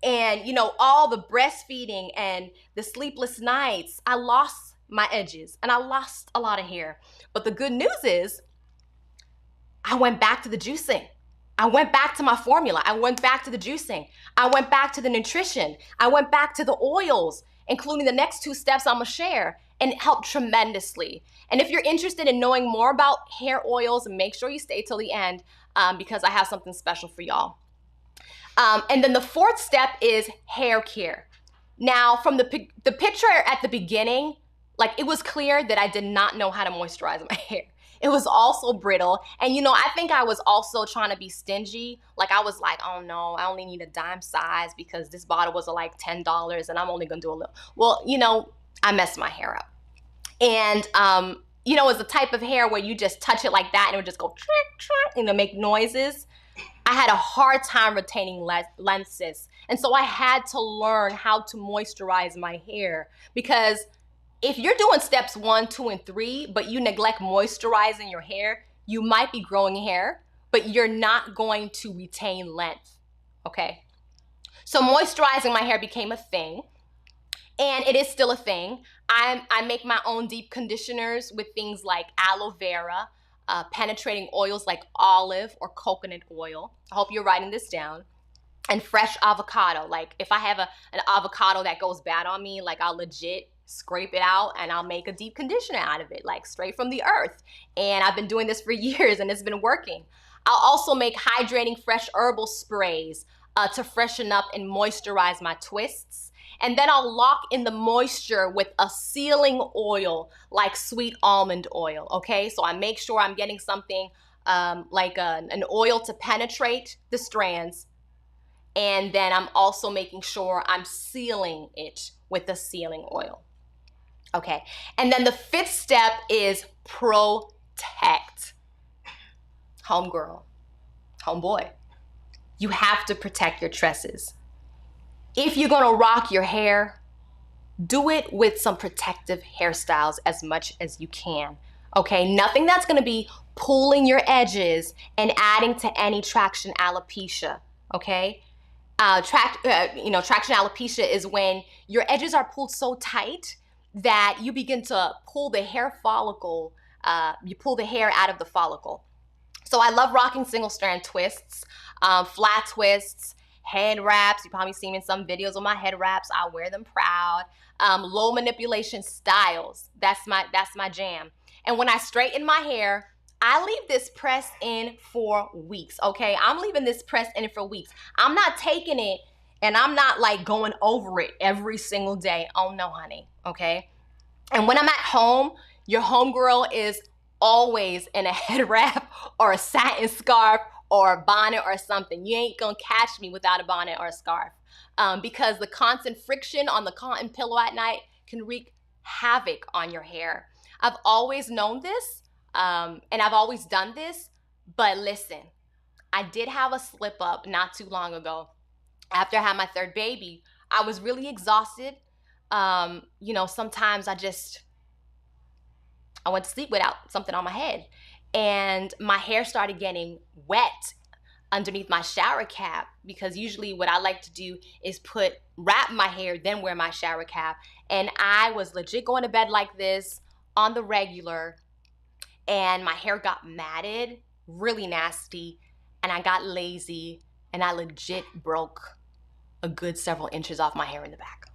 And, you know, all the breastfeeding and the sleepless nights, I lost my edges and I lost a lot of hair. But the good news is I went back to the juicing. I went back to my formula. I went back to the juicing. I went back to the nutrition. I went back to the oils, including the next 2 steps I'm gonna share, and it helped tremendously. And if you're interested in knowing more about hair oils, make sure you stay till the end because I have something special for y'all. And then the 4th step is hair care. Now, from the picture at the beginning, like it was clear that I did not know how to moisturize my hair. It was also brittle. And you know, I think I was also trying to be stingy. Like I was like, oh no, I only need a dime size because this bottle was like $10 and I'm only gonna do a little. Well, you know, I messed my hair up. And you know, it's the type of hair where you just touch it like that and it would just go and make noises. I had a hard time retaining lenses. And so I had to learn how to moisturize my hair, because if you're doing steps 1, 2, and 3, but you neglect moisturizing your hair, you might be growing hair, but you're not going to retain length, okay? So moisturizing my hair became a thing, and it is still a thing. I make my own deep conditioners with things like aloe vera, penetrating oils like olive or coconut oil. I hope you're writing this down. And fresh avocado. Like if I have an avocado that goes bad on me, like I'll legit scrape it out and I'll make a deep conditioner out of it, like straight from the earth. And I've been doing this for years and it's been working. I'll also make hydrating fresh herbal sprays to freshen up and moisturize my twists. And then I'll lock in the moisture with a sealing oil like sweet almond oil, okay? So I make sure I'm getting something like an oil to penetrate the strands. And then I'm also making sure I'm sealing it with the sealing oil. Okay, and then the 5th step is protect. Homegirl, homeboy, you have to protect your tresses. If you're gonna rock your hair, do it with some protective hairstyles as much as you can. Okay, nothing that's gonna be pulling your edges and adding to any traction alopecia, okay? Traction alopecia is when your edges are pulled so tight that you begin to pull the hair follicle, you pull the hair out of the follicle. So I love rocking single strand twists, flat twists, head wraps. You probably seen me in some videos of my head wraps. I wear them proud. Low manipulation styles, that's my jam. And when I straighten my hair, I leave this press in for weeks, okay? I'm leaving this press in for weeks. I'm not taking it and I'm not like going over it every single day. Oh no, honey, okay? And when I'm at home, your homegirl is always in a head wrap or a satin scarf or a bonnet or something. You ain't gonna catch me without a bonnet or a scarf because the constant friction on the cotton pillow at night can wreak havoc on your hair. I've always known this. And I've always done this, but listen, I did have a slip up not too long ago. After I had my 3rd baby, I was really exhausted. You know, sometimes I went to sleep without something on my head, and my hair started getting wet underneath my shower cap, because usually what I like to do is wrap my hair, then wear my shower cap. And I was legit going to bed like this on the regular, and my hair got matted, really nasty, and I got lazy, and I legit broke a good several inches off my hair in the back.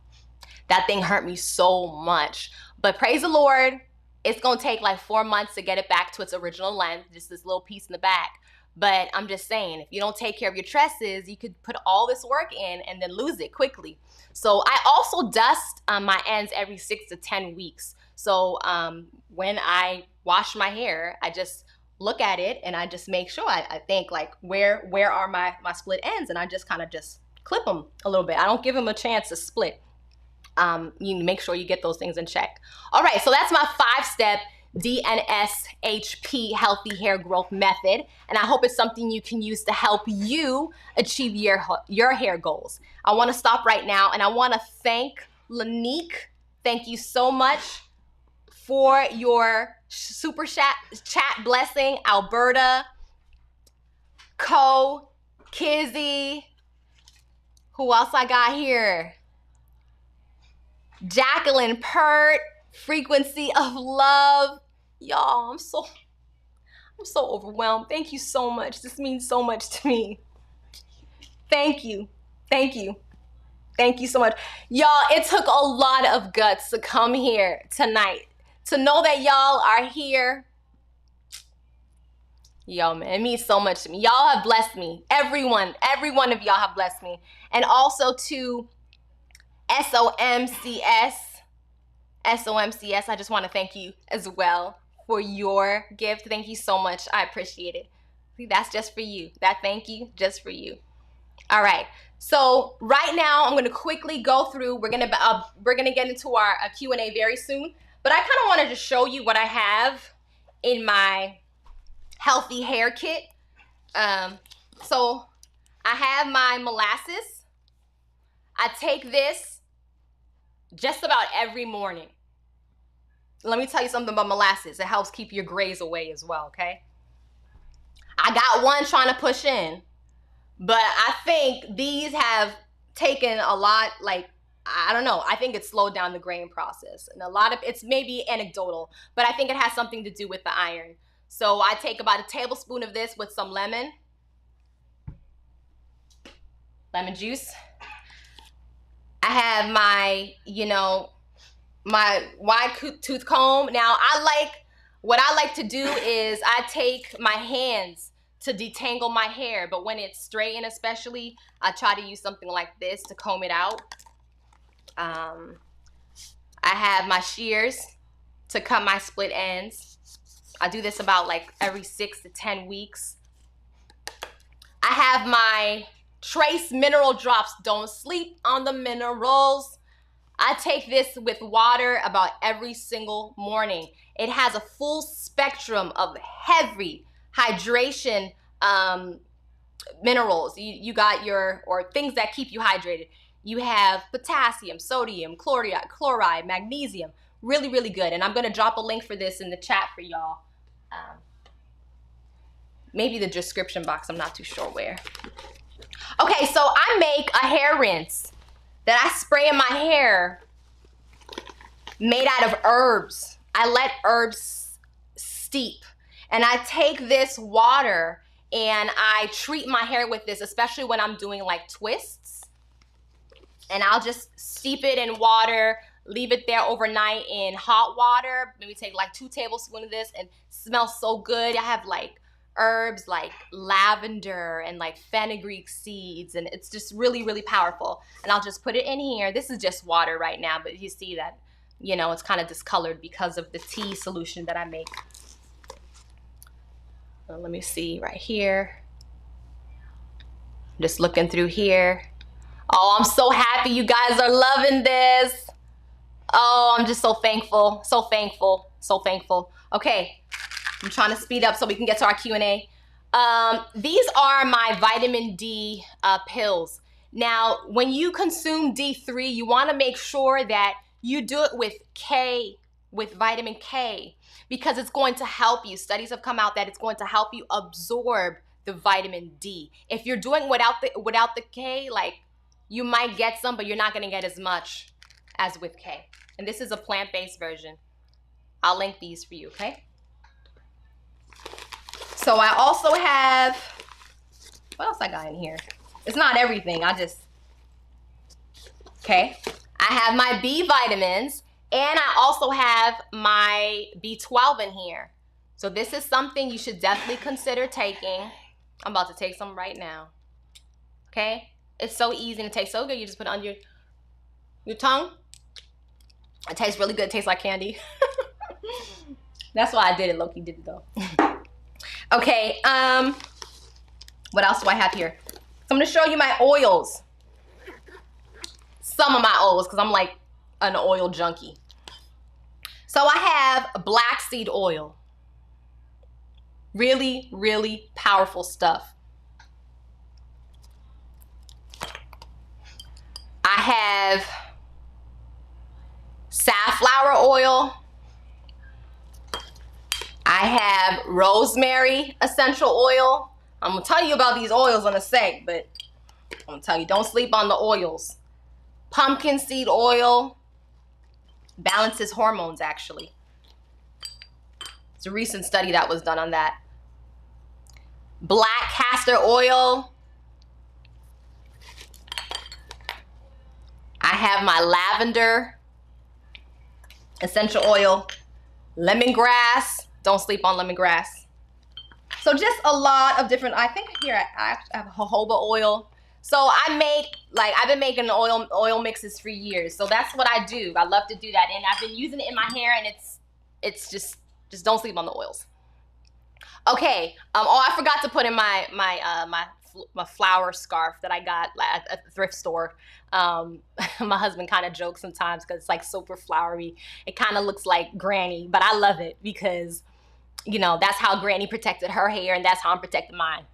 That thing hurt me so much, but praise the Lord, it's gonna take like 4 months to get it back to its original length, just this little piece in the back. But I'm just saying, if you don't take care of your tresses, you could put all this work in and then lose it quickly. So I also dust my ends every 6 to 10 weeks. So when I wash my hair, I just look at it and I just make sure, I think like, where are my split ends? And I just kind of just clip them a little bit. I don't give them a chance to split. You make sure you get those things in check. All right, so that's my 5-step DNSHP healthy hair growth method, and I hope it's something you can use to help you achieve your hair goals. I want to stop right now and I want to thank Lanique. Thank you so much for your super chat blessing. Alberta, Kizzy, who else I got here? Jacqueline Pert, Frequency of Love. Y'all, I'm so overwhelmed. Thank you so much. This means so much to me. Thank you. Thank you. Thank you so much. Y'all, it took a lot of guts to come here tonight. To know that y'all are here. Yo, man, it means so much to me. Y'all have blessed me. Every one of y'all have blessed me. And also to SOMCS, I just want to thank you as well for your gift. Thank you so much. I appreciate it. See, that's just for you. That thank you, just for you. All right. So right now, I'm going to quickly go through. We're gonna get into our Q&A very soon. But I kind of wanted to show you what I have in my healthy hair kit. So I have my molasses. I take this just about every morning. Let me tell you something about molasses. It helps keep your grays away as well, okay? I got one trying to push in, but I think these have taken a lot, like, I don't know. I think it slowed down the graying process. And a lot of it's maybe anecdotal, but I think it has something to do with the iron. So I take about a tablespoon of this with some lemon juice. I have my, my wide tooth comb. Now what I like to do is I take my hands to detangle my hair, but when it's straightened especially, I try to use something like this to comb it out. I have my shears to cut my split ends. I do this about like every 6 to 10 weeks. I have my Trace mineral drops. Don't sleep on the minerals. I take this with water about every single morning. It has a full spectrum of heavy hydration minerals. You got or things that keep you hydrated. You have potassium, sodium, chloride, magnesium. Really, really good. And I'm going to drop a link for this in the chat for y'all. Maybe the description box. I'm not too sure where. Okay, so I make a hair rinse that I spray in my hair made out of herbs. I let herbs steep. And I take this water and I treat my hair with this, especially when I'm doing like twists. And I'll just steep it in water, leave it there overnight in hot water. Maybe take like 2 tablespoons of this, and it smells so good. I have like herbs like lavender and like fenugreek seeds, and it's just really, really powerful. And I'll just put it in here. This is just water right now, but you see that, it's kind of discolored because of the tea solution that I make. So let me see right here. Just looking through here. Oh, I'm so happy you guys are loving this. Oh, I'm just so thankful, so thankful, so thankful. Okay, I'm trying to speed up so we can get to our Q&A. These are my vitamin D pills. Now, when you consume D3, you want to make sure that you do it with vitamin K, because it's going to help you. Studies have come out that it's going to help you absorb the vitamin D. If you're doing without the K, like, you might get some, but you're not going to get as much as with K. And this is a plant-based version. I'll link these for you, okay? So I also have, what else I got in here? It's not everything, okay. I have my B vitamins, and I also have my B12 in here. So this is something you should definitely consider taking. I'm about to take some right now. Okay? It's so easy and it tastes so good. You just put it on your tongue. It tastes really good. It tastes like candy. That's why I did it. Loki did it though. Okay, what else do I have here? So I'm gonna show you my oils. Some of my oils, because I'm like an oil junkie. So I have black seed oil. Really, really powerful stuff. I have safflower oil. I have rosemary essential oil. I'm gonna tell you about these oils in a sec, but I'm gonna tell you, don't sleep on the oils. Pumpkin seed oil balances hormones, actually. It's a recent study that was done on that. Black castor oil. I have my lavender essential oil. Lemongrass. Don't sleep on lemongrass. So just a lot of different, I think here I have jojoba oil. So I've been making oil mixes for years. So that's what I do. I love to do that. And I've been using it in my hair, and it's just don't sleep on the oils. Okay. Oh, I forgot to put in my flower scarf that I got at the thrift store. My husband kind of jokes sometimes because it's like super flowery. It kind of looks like Granny, but I love it because, you know, that's how Granny protected her hair, and that's how I'm protecting mine.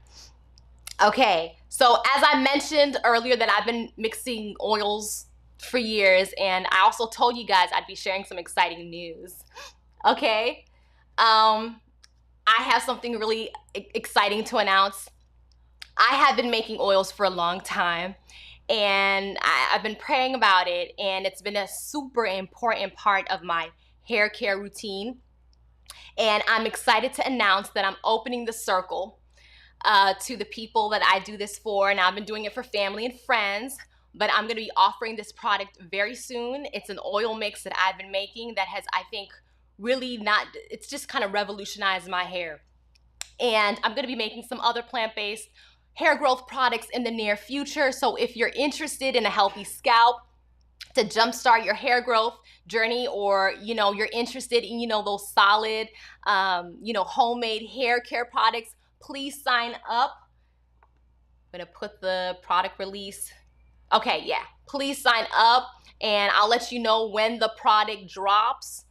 Okay, so as I mentioned earlier that I've been mixing oils for years, and I also told you guys I'd be sharing some exciting news. Okay, I have something really exciting to announce. I have been making oils for a long time, and I've been praying about it, and it's been a super important part of my hair care routine. And I'm excited to announce that I'm opening the circle to the people that I do this for. And I've been doing it for family and friends, but I'm gonna be offering this product very soon. It's an oil mix that I've been making that has, I think, really it's just kind of revolutionized my hair. And I'm gonna be making some other plant-based hair growth products in the near future. So if you're interested in a healthy scalp, to jumpstart your hair growth journey, or you're interested in those solid homemade hair care products, please sign up. I'm gonna put the product release. Okay, yeah, please sign up and I'll let you know when the product drops.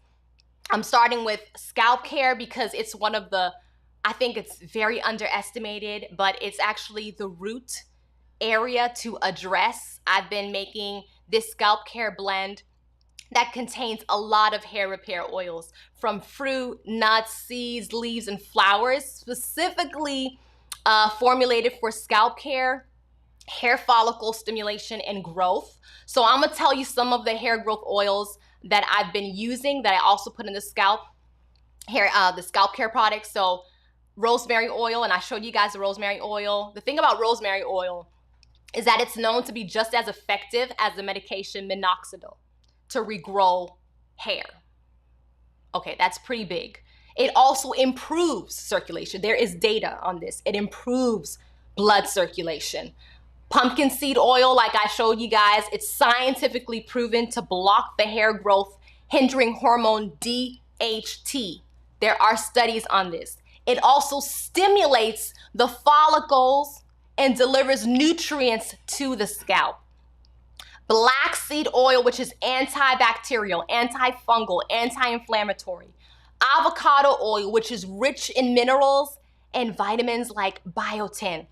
I'm starting with scalp care because it's one of the, I think it's very underestimated, but it's actually the root area to address. I've been making this scalp care blend that contains a lot of hair repair oils from fruit, nuts, seeds, leaves, and flowers, specifically formulated for scalp care, hair follicle stimulation, and growth. So I'm gonna tell you some of the hair growth oils that I've been using that I also put in the scalp care products. So rosemary oil, and I showed you guys the rosemary oil. The thing about rosemary oil is that it's known to be just as effective as the medication minoxidil to regrow hair. Okay, that's pretty big. It also improves circulation. There is data on this. It improves blood circulation. Pumpkin seed oil, like I showed you guys, it's scientifically proven to block the hair growth hindering hormone DHT. There are studies on this. It also stimulates the follicles and delivers nutrients to the scalp. Black seed oil, which is antibacterial, antifungal, anti-inflammatory. Avocado oil, which is rich in minerals and vitamins like biotin.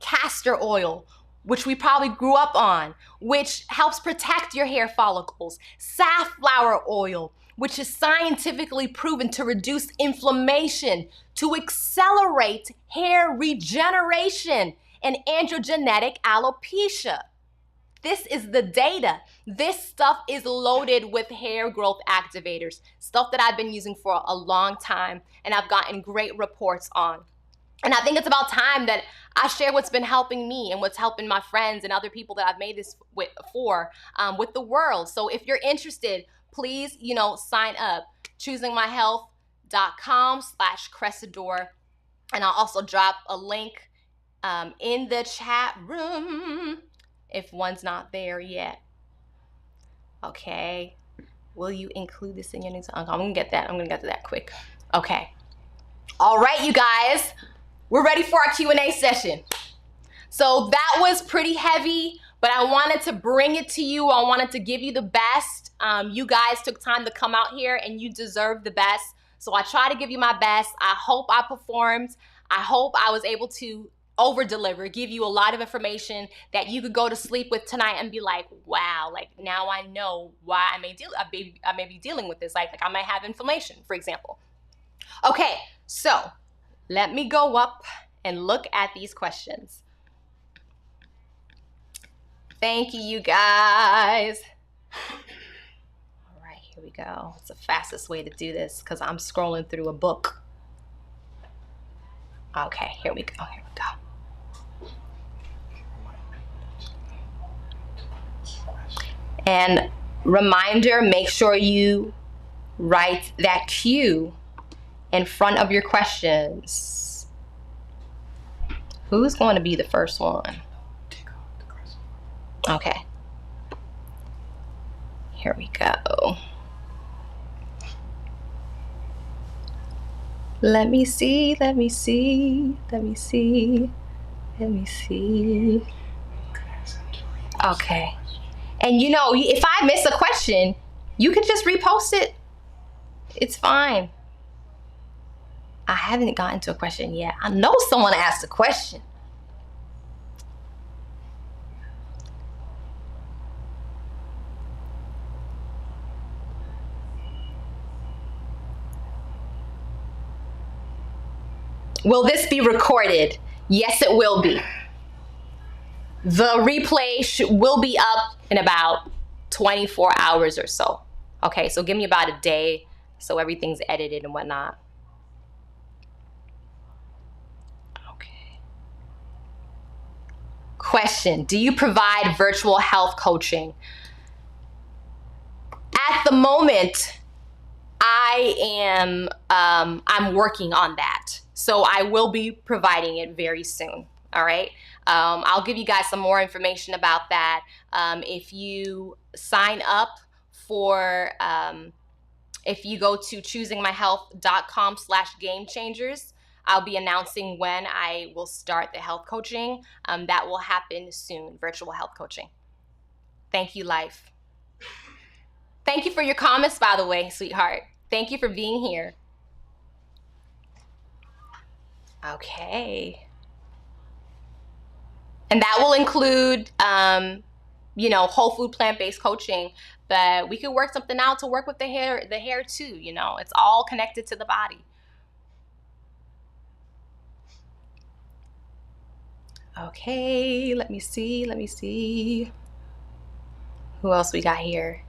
Castor oil, which we probably grew up on, which helps protect your hair follicles. Safflower oil, which is scientifically proven to reduce inflammation, to accelerate hair regeneration, and androgenetic alopecia. This is the data. This stuff is loaded with hair growth activators, stuff that I've been using for a long time and I've gotten great reports on. And I think it's about time that I share what's been helping me and what's helping my friends and other people that I've made this with the world. So if you're interested, please, sign up. choosingmyhealth.com/Cressador. And I'll also drop a link in the chat room if one's not there yet. Okay. Will you include this in your news? I'm gonna get that. I'm gonna get to that quick. Okay. All right, you guys. We're ready for our Q&A session. So that was pretty heavy, but I wanted to bring it to you. I wanted to give you the best. You guys took time to come out here and you deserve the best. So I try to give you my best. I hope I performed. I hope I was able to over-deliver, give you a lot of information that you could go to sleep with tonight and be like, wow, like now I know why I may be dealing with this. Like I might have inflammation, for example. Okay, so let me go up and look at these questions. Thank you, you guys. All right, here we go. It's the fastest way to do this because I'm scrolling through a book. Okay, here we go. Here we go. And reminder, make sure you write that Q in front of your questions. Who's going to be the first one? Okay. Here we go. Let me see, let me see, let me see, let me see. Okay. And you know, if I miss a question, you can just repost it. It's fine. I haven't gotten to a question yet. I know someone asked a question. Will this be recorded? Yes, it will be. The replay will be up in about 24 hours or so. Okay, so give me about a day so everything's edited and whatnot. Okay. Question, do you provide virtual health coaching? At the moment, I'm working on that. So I will be providing it very soon. All right. I'll give you guys some more information about that. If you sign up for, if you go to choosingmyhealth.com/gamechangers, I'll be announcing when I will start the health coaching. That will happen soon, virtual health coaching. Thank you, Life. Thank you for your comments, by the way, sweetheart. Thank you for being here. Okay. And that will include, you know, whole food plant-based coaching, but we could work something out to work with the hair too, you know, it's all connected to the body. Okay, let me see. Who else we got here?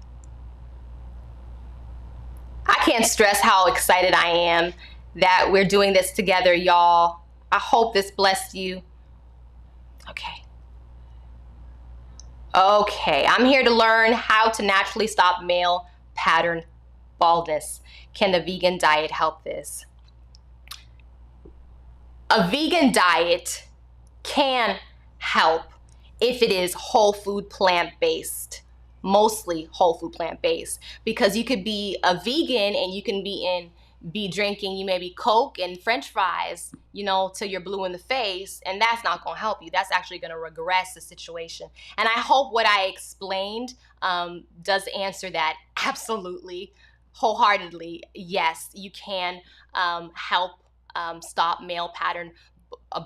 I can't stress how excited I am that we're doing this together, y'all. I hope this blessed you. Okay. Okay, I'm here to learn how to naturally stop male pattern baldness. Can the vegan diet help this? A vegan diet can help if it is whole food plant-based, mostly whole food plant-based, because you could be a vegan and you can be drinking, you maybe Coke and French fries, you know, till you're blue in the face, and that's not going to help you. That's actually going to regress the situation. And I hope what I explained does answer that. Absolutely, wholeheartedly, yes, you can help stop male pattern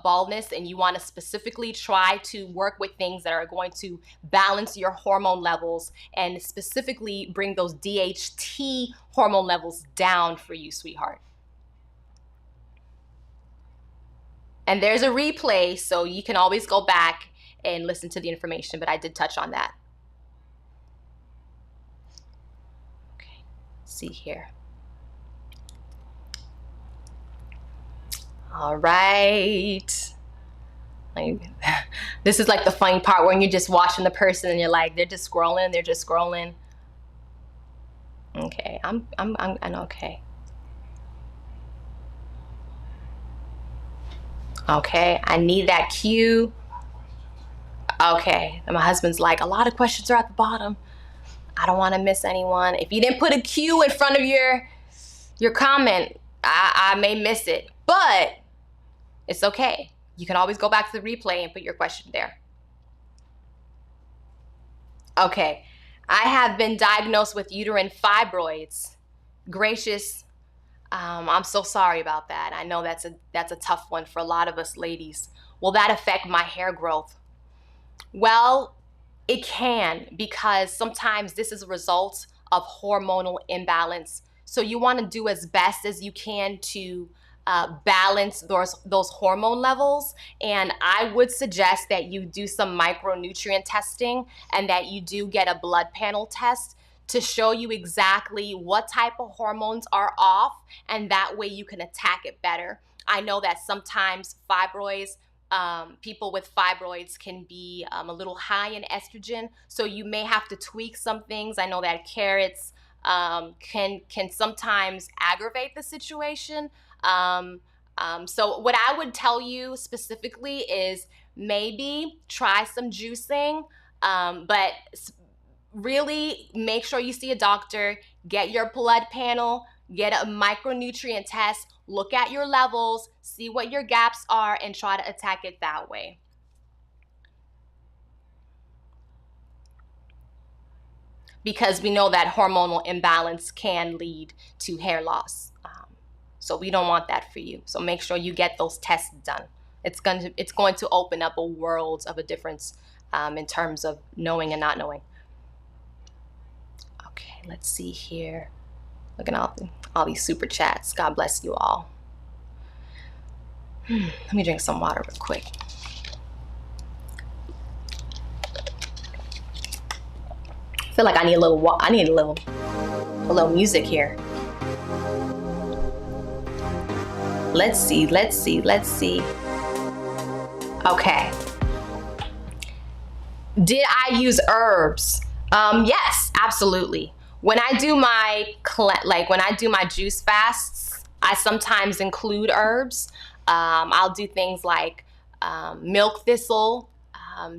baldness, and you want to specifically try to work with things that are going to balance your hormone levels and specifically bring those DHT hormone levels down for you, sweetheart. And there's a replay, so you can always go back and listen to the information, but I did touch on that. Okay, let's see here. All right. This is like the funny part when you're just watching the person and you're like, they're just scrolling. Okay, I'm okay. Okay, I need that cue. Okay, and my husband's like, a lot of questions are at the bottom. I don't want to miss anyone. If you didn't put a cue in front of your comment, I may miss it, but it's okay. You can always go back to the replay and put your question there. Okay, I have been diagnosed with uterine fibroids. Gracious, I'm so sorry about that. I know that's a tough one for a lot of us ladies. Will that affect my hair growth? Well, it can, because sometimes this is a result of hormonal imbalance. So you want to do as best as you can to balance those hormone levels. And I would suggest that you do some micronutrient testing and that you do get a blood panel test to show you exactly what type of hormones are off, and that way you can attack it better. I know that sometimes people with fibroids can be a little high in estrogen, so you may have to tweak some things. I know that carrots can sometimes aggravate the situation. So what I would tell you specifically is maybe try some juicing, but really make sure you see a doctor, get your blood panel, get a micronutrient test, look at your levels, see what your gaps are, and try to attack it that way. Because we know that hormonal imbalance can lead to hair loss. So we don't want that for you. So make sure you get those tests done. It's going to open up a world of a difference in terms of knowing and not knowing. Okay, let's see here. Looking at all these super chats. God bless you all. Let me drink some water real quick. I feel like I need a little music here. Let's see. Okay. Did I use herbs? Yes, absolutely. When I do my juice fasts, I sometimes include herbs. I'll do things like milk thistle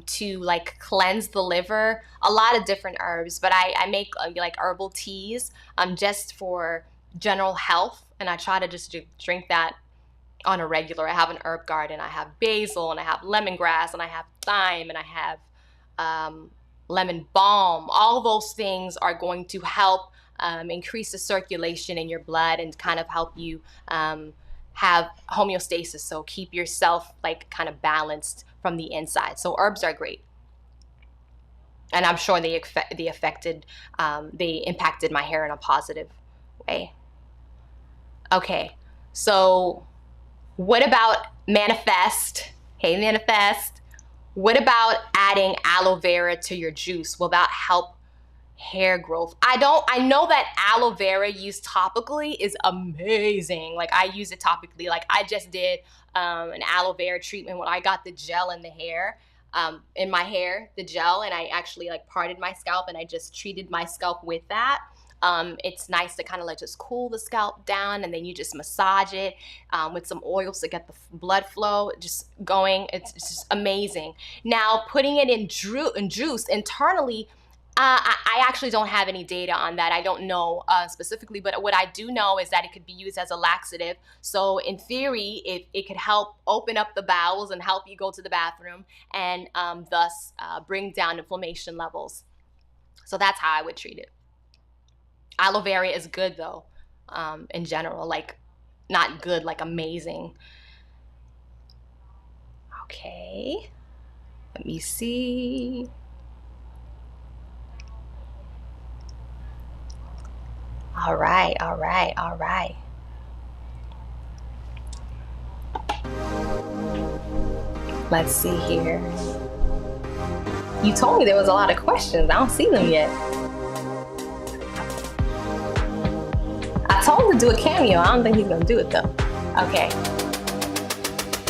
to like cleanse the liver. A lot of different herbs, but I make like herbal teas just for general health, and I try to just drink that on a regular. I have an herb garden. I have basil, and I have lemongrass, and I have thyme, and I have lemon balm. All those things are going to help increase the circulation in your blood and kind of help you have homeostasis. So keep yourself like kind of balanced from the inside. So herbs are great. And I'm sure they impacted my hair in a positive way. Okay, so what about Manifest? Hey, Manifest. What about adding aloe vera to your juice? Will that help hair growth? I know that aloe vera used topically is amazing. Like I use it topically. Like I just did an aloe vera treatment when I got the gel in the hair, in my hair, the gel, and I actually like parted my scalp and I just treated my scalp with that. It's nice to kind of like just cool the scalp down, and then you just massage it with some oils to get the blood flow just going. It's just amazing. Now putting it in juice internally, I actually don't have any data on that. I don't know specifically, but what I do know is that it could be used as a laxative. So in theory, it could help open up the bowels and help you go to the bathroom, and thus bring down inflammation levels. So that's how I would treat it. Aloe vera is good though, in general, like not good, like amazing. Okay, let me see. All right. Let's see here. You told me there was a lot of questions. I don't see them yet. I told him to do a cameo. I don't think he's gonna do it though. Okay.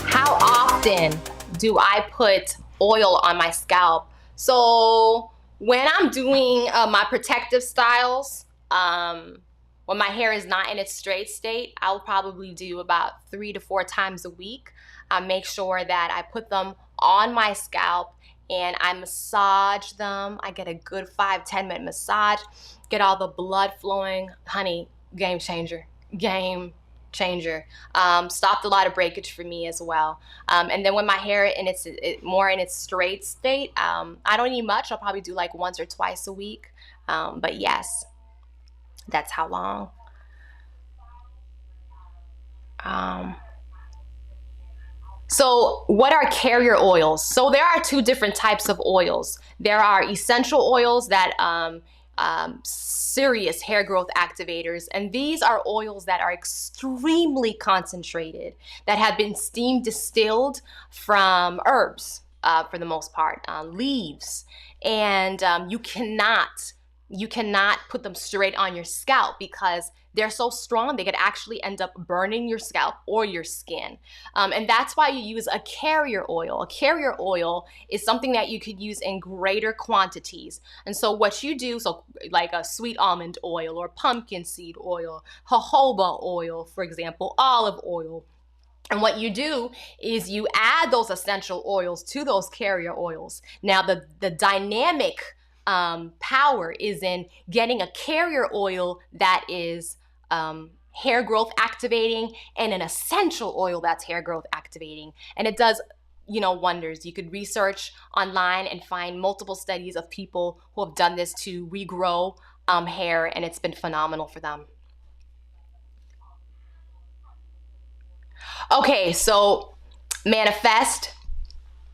How often do I put oil on my scalp? So when I'm doing my protective styles, when my hair is not in its straight state, I'll probably do about 3 to 4 times a week. I make sure that I put them on my scalp and I massage them. I get a good 5-10 minute massage, get all the blood flowing. Honey, game changer, game changer. Stopped a lot of breakage for me as well. And then when my hair more in its straight state, I don't need much. I'll probably do like once or twice a week. But yes, that's how long. So what are carrier oils? So there are two different types of oils. There are essential oils that serious hair growth activators, and these are oils that are extremely concentrated, that have been steam distilled from herbs for the most part, leaves, and you cannot put them straight on your scalp because they're so strong they could actually end up burning your scalp or your skin. And that's why you use a carrier oil. A carrier oil is something that you could use in greater quantities. And so what you do, so like a sweet almond oil or pumpkin seed oil, jojoba oil, for example, olive oil. And what you do is you add those essential oils to those carrier oils. Now the dynamic power is in getting a carrier oil that is hair growth activating and an essential oil that's hair growth activating. And it does, wonders. You could research online and find multiple studies of people who have done this to regrow hair, and it's been phenomenal for them. Okay, so manifest.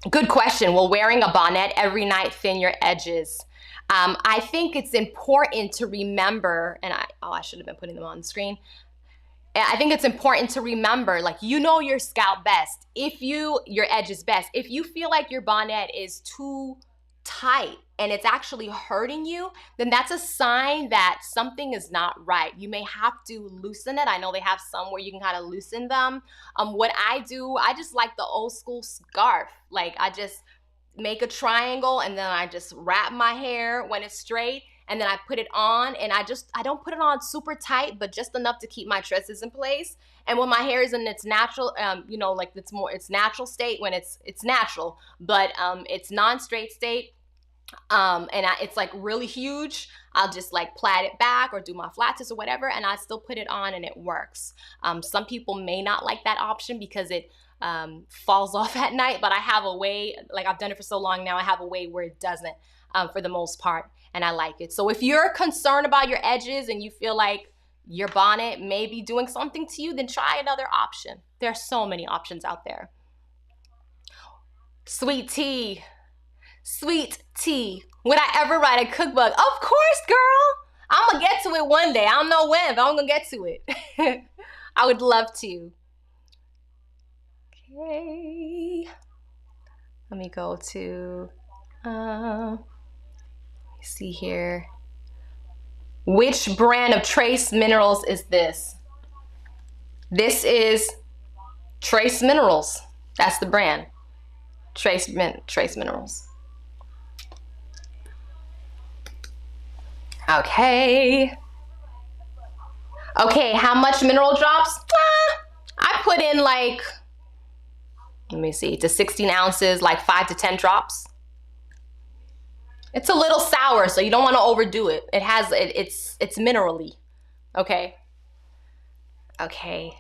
Good question. Will wearing a bonnet every night thin your edges? I think it's important to remember, and I should have been putting them on the screen. I think it's important to remember, like, your scalp best. Your edges best. If you feel like your bonnet is too tight and it's actually hurting you, then that's a sign that something is not right. You may have to loosen it. I know they have some where you can kind of loosen them. What I do, I just like the old school scarf. Like, I just make a triangle and then I just wrap my hair when it's straight, and then I put it on, and I don't put it on super tight, but just enough to keep my tresses in place. And when my hair is in its natural, like its natural state, when it's natural, but it's non-straight state, it's like really huge, I'll just like plait it back or do my flat twist or whatever, and I still put it on and it works. Some people may not like that option because it falls off at night, but I have a way, like I've done it for so long now, I have a way where it doesn't for the most part, and I like it. So if you're concerned about your edges and you feel like your bonnet may be doing something to you, then try another option. There are so many options out there. Sweet tea. Sweet tea. Would I ever write a cookbook? Of course, girl. I'm gonna get to it one day. I don't know when, but I'm gonna get to it. I would love to. Okay. Let me go to, let me see here. Which brand of trace minerals is this? This is Trace Minerals. That's the brand. Trace Minerals. Okay. Okay, how much mineral drops? I put in like, let me see, to 16 ounces, like 5 to 10 drops. It's a little sour, so you don't want to overdo it. It's minerally. Okay. Okay.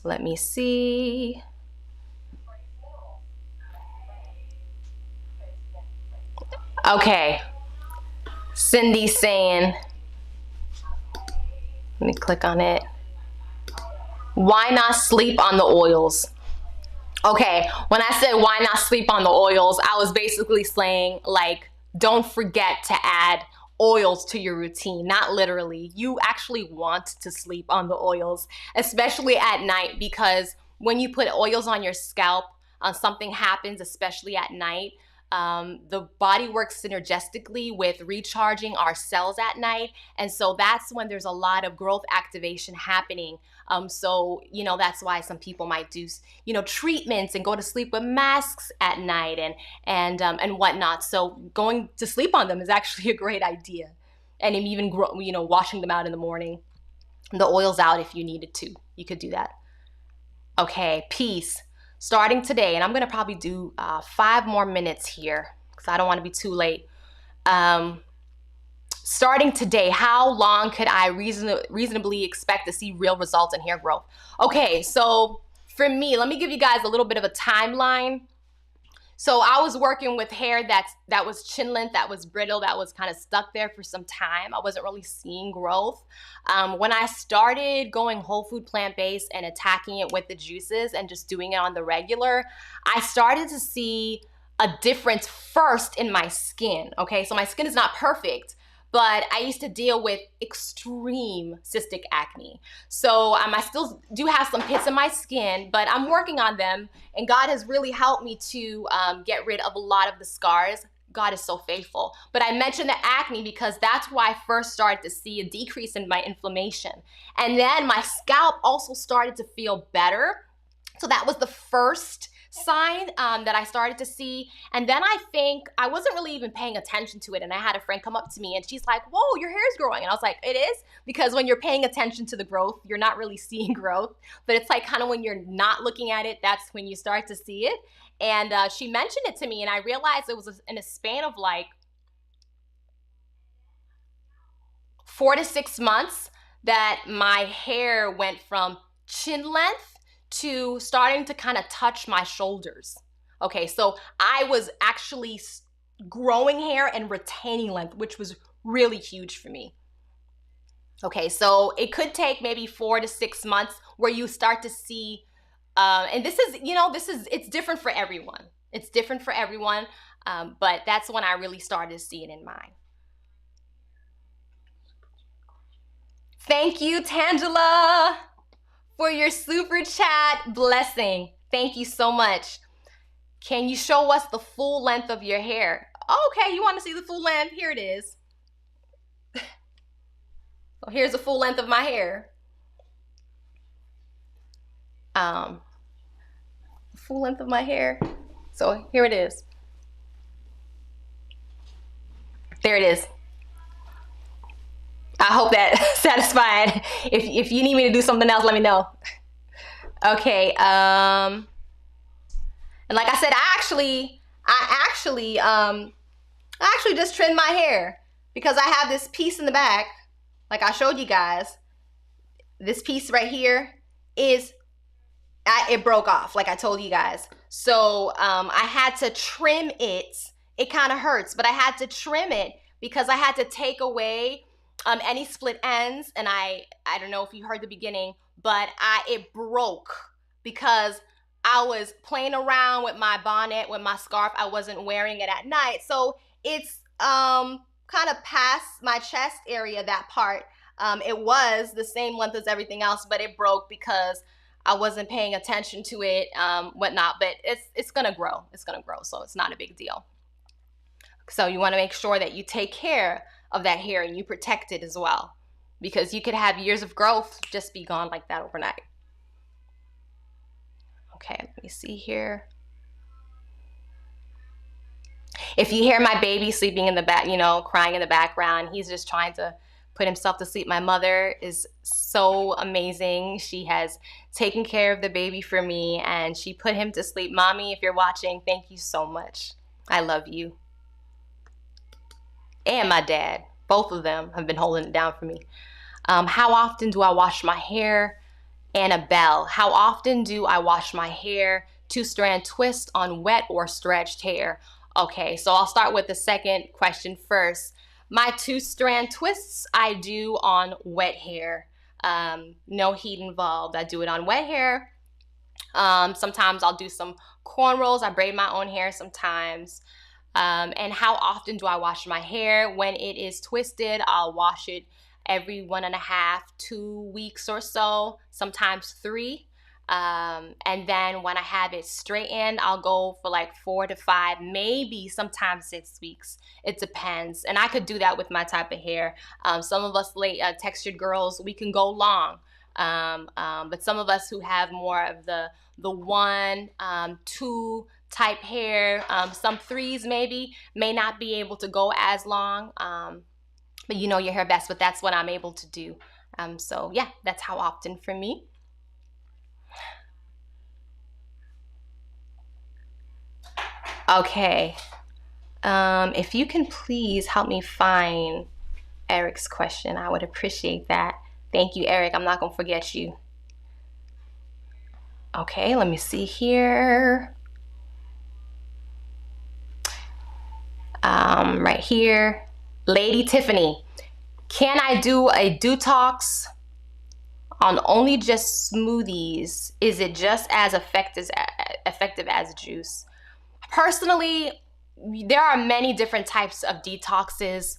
Let me see. Okay. Cindy's saying, let me click on it. Why not sleep on the oils? Okay, when I said why not sleep on the oils, I was basically saying, like, don't forget to add oils to your routine. Not literally. You actually want to sleep on the oils, especially at night, because when you put oils on your scalp, something happens, especially at night. The body works synergistically with recharging our cells at night. And so that's when there's a lot of growth activation happening. So, that's why some people might do, treatments and go to sleep with masks at night and whatnot. So going to sleep on them is actually a great idea. And even, washing them out in the morning, the oils out if you needed to, you could do that. Okay, peace. Starting today, and I'm gonna probably do 5 more minutes here because I don't want to be too late. Um, Starting today, how long could I reasonably expect to see real results in hair growth? Okay, so for me, let me give you guys a little bit of a timeline. So I was working with hair that was chin length, that was brittle, that was kind of stuck there for some time. I wasn't really seeing growth. When I started going whole food plant-based and attacking it with the juices and just doing it on the regular, I started to see a difference first in my skin. Okay, so my skin is not perfect, but I used to deal with extreme cystic acne. So I still do have some pits in my skin, but I'm working on them, and God has really helped me to get rid of a lot of the scars. God is so faithful. But I mentioned the acne because that's why I first started to see a decrease in my inflammation. And then my scalp also started to feel better. So that was the first sign that I started to see. And then I think I wasn't really even paying attention to it. And I had a friend come up to me and she's like, whoa, your hair's growing. And I was like, it is? Because when you're paying attention to the growth, you're not really seeing growth. But it's like kind of when you're not looking at it, that's when you start to see it. And she mentioned it to me and I realized it was in a span of like 4 to 6 months that my hair went from chin length to starting to kind of touch my shoulders. Okay, so I was actually growing hair and retaining length, which was really huge for me. Okay, so it could take maybe 4 to 6 months where you start to see, and this is, it's different for everyone. It's different for everyone, but that's when I really started to see it in mine. Thank you, Tangela, for your super chat blessing. Thank you so much. Can you show us the full length of your hair? Okay, you want to see the full length? Here it is. So here's the full length of my hair. Full length of my hair. So here it is. There it is. I hope that satisfied. If you need me to do something else, let me know. Okay. And like I said, I actually just trimmed my hair because I have this piece in the back, like I showed you guys. This piece right here it broke off, like I told you guys. So I had to trim it. It kind of hurts, but I had to trim it because I had to take away any split ends. And I don't know if you heard the beginning, but it broke because I was playing around with my bonnet, with my scarf. I wasn't wearing it at night. So it's kind of past my chest area, that part. It was the same length as everything else, but it broke because I wasn't paying attention to it, whatnot. But it's gonna grow. It's gonna grow, so it's not a big deal. So you wanna make sure that you take care of that hair and you protect it as well, because you could have years of growth just be gone like that overnight. Okay, let me see here. If you hear my baby sleeping in the back, crying in the background, he's just trying to put himself to sleep. My mother is so amazing. She has taken care of the baby for me and she put him to sleep. Mommy, if you're watching, thank you so much. I love you. And my dad, both of them have been holding it down for me. How often do I wash my hair? Annabelle, how often do I wash my hair? 2-strand twist on wet or stretched hair. Okay, so I'll start with the second question first. My 2-strand twists I do on wet hair. No heat involved. I do it on wet hair. Sometimes I'll do some cornrows. I braid my own hair sometimes. And how often do I wash my hair? When it is twisted, I'll wash it every 1.5, 2 weeks or so, sometimes 3. And then when I have it straightened, I'll go for like 4 to 5, maybe sometimes 6 weeks. It depends. And I could do that with my type of hair. Some of us textured girls, we can go long. But some of us who have more of the 1, 2 type hair, some 3s maybe, may not be able to go as long. But you know your hair best, but that's what I'm able to do. So yeah, that's how often for me. Okay. If you can please help me find Eric's question, I would appreciate that. Thank you, Eric. I'm not gonna forget you. Okay, let me see here. Right here, Lady Tiffany. Can I do a detox on only just smoothies? Is it just as effective as juice? Personally, there are many different types of detoxes.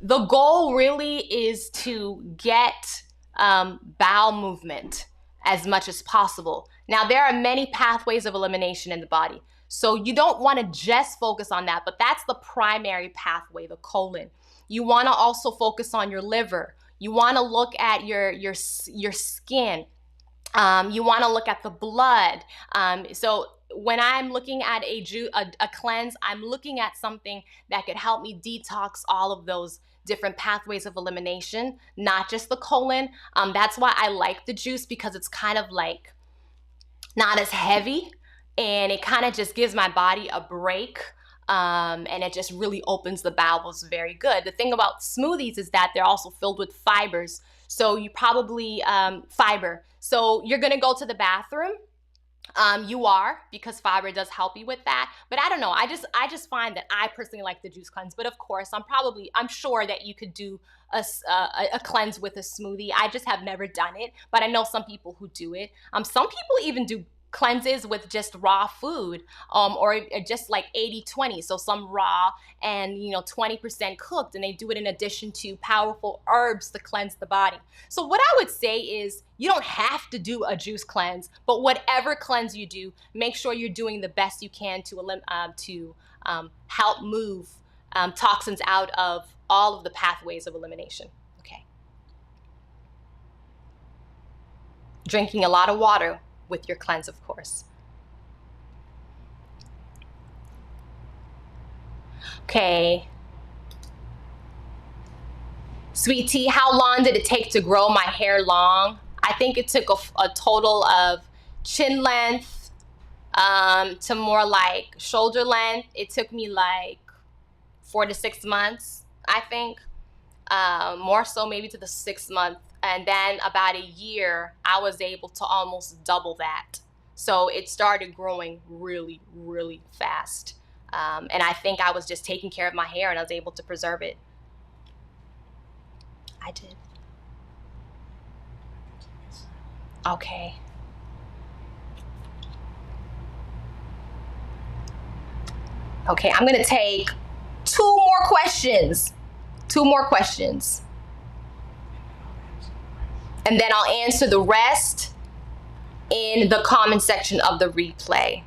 The goal really is to get bowel movement as much as possible. Now, there are many pathways of elimination in the body. So you don't want to just focus on that, but that's the primary pathway, the colon. You want to also focus on your liver. You want to look at your skin. You want to look at the blood. So when I'm looking at a cleanse, I'm looking at something that could help me detox all of those different pathways of elimination, not just the colon. That's why I like the juice, because it's kind of like not as heavy, and it kind of just gives my body a break. And it just really opens the bowels very good. The thing about smoothies is that they're also filled with fibers. So you probably, fiber. So you're gonna go to the bathroom. You are, because fiber does help you with that. But I don't know. I just find that I personally like the juice cleanse. But of course, I'm sure that you could do a cleanse with a smoothie. I just have never done it, but I know some people who do it. Some people even do cleanses with just raw food, or just like 80-20. So some raw and 20% cooked, and they do it in addition to powerful herbs to cleanse the body. So what I would say is, you don't have to do a juice cleanse, but whatever cleanse you do, make sure you're doing the best you can to help move toxins out of all of the pathways of elimination. Okay. Drinking a lot of water with your cleanse, of course. Okay. Sweet tea, how long did it take to grow my hair long? I think it took a total of chin length to more like shoulder length. It took me like 4 to 6 months, I think. More so maybe to the 6th month. And then about a year, I was able to almost double that. So it started growing really, really fast. And I think I was just taking care of my hair, and I was able to preserve it. I did. Okay. Okay, I'm gonna take 2 more questions. 2 more questions. And then I'll answer the rest in the comment section of the replay.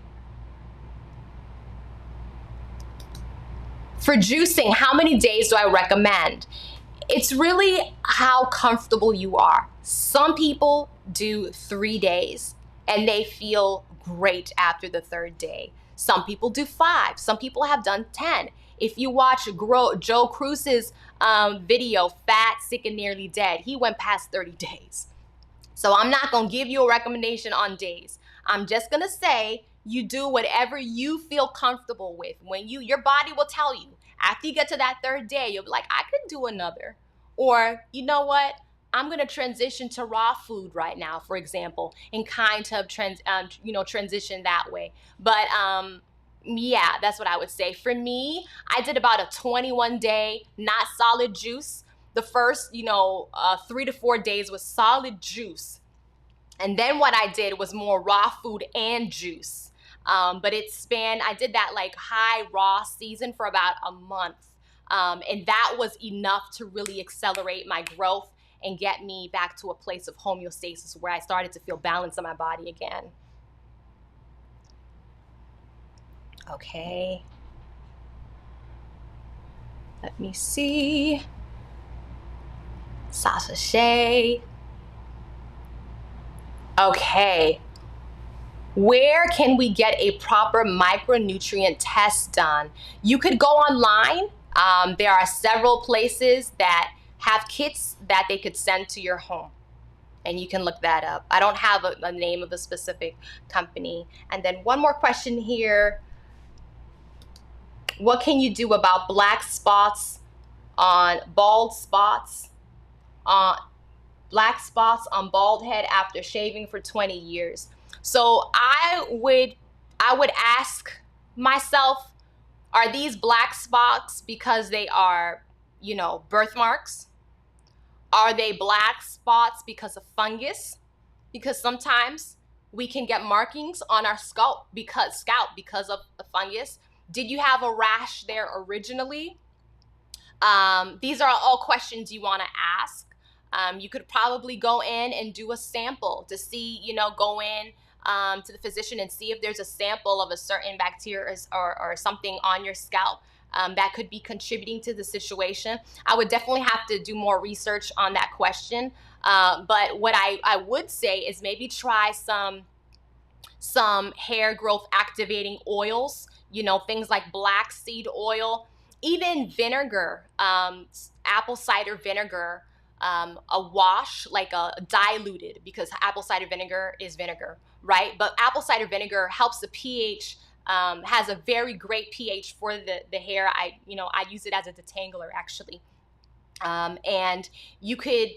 For juicing, how many days do I recommend? It's really how comfortable you are. Some people do 3 days and they feel great after the 3rd day. Some people do 5. Some people have done 10. If you watch Joe Cruz's video, Fat, Sick, and Nearly Dead, he went past 30 days. So I'm not gonna give you a recommendation on days. I'm just gonna say you do whatever you feel comfortable with. When your body will tell you, after you get to that 3rd day, you'll be like, I could do another. Or, you know what? I'm gonna transition to raw food right now, for example, and kind of transition that way. But yeah, that's what I would say. For me, I did about a 21-day, not solid juice. The first, 3 to 4 days was solid juice. And then what I did was more raw food and juice. But I did that like high raw season for about a month. And that was enough to really accelerate my growth and get me back to a place of homeostasis where I started to feel balance in my body again. Okay. Let me see. Sasha Shay. Okay. Where can we get a proper micronutrient test done? You could go online. There are several places that have kits that they could send to your home, and you can look that up. I don't have a name of a specific company. And then one more question here. What can you do about black spots on bald spots, black spots on bald head after shaving for 20 years? So I would ask myself, are these black spots because they are, you know, birthmarks? Are they black spots because of fungus? Because sometimes we can get markings on our scalp because of the fungus. Did you have a rash there originally? These are all questions you want to ask. You could probably go in and do a sample to see, you know, go in to the physician and see if there's a sample of a certain bacteria or something on your scalp that could be contributing to the situation. I would definitely have to do more research on that question. But what I would say is maybe try some hair growth activating oils, you know, things like black seed oil, even vinegar, apple cider vinegar, a wash, like a diluted, because apple cider vinegar is vinegar, right? But apple cider vinegar helps the pH, has a very great pH for the hair. I use it as a detangler actually. And you could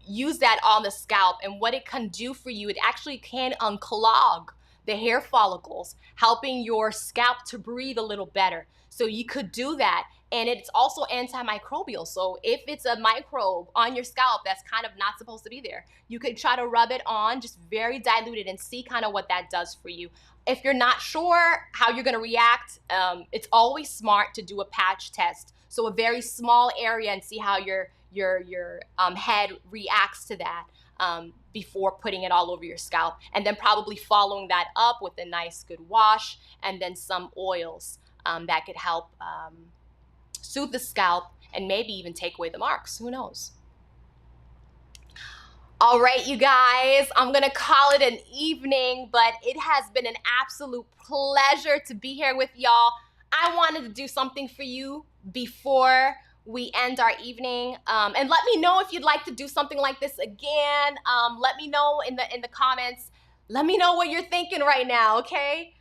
use that on the scalp, and what it can do for you, it actually can unclog the hair follicles, helping your scalp to breathe a little better. So you could do that. And it's also antimicrobial. So if it's a microbe on your scalp that's kind of not supposed to be there, you could try to rub it on, just very diluted, and see kind of what that does for you. If you're not sure how you're going to react, it's always smart to do a patch test. So a very small area, and see how your head reacts to that before putting it all over your scalp. And then probably following that up with a nice good wash and then some oils that could help soothe the scalp and maybe even take away the marks. Who knows? All right, you guys, I'm gonna call it an evening, but it has been an absolute pleasure to be here with y'all. I wanted to do something for you before we end our evening, and let me know if you'd like to do something like this again. Let me know in the comments. Let me know what you're thinking right now, okay?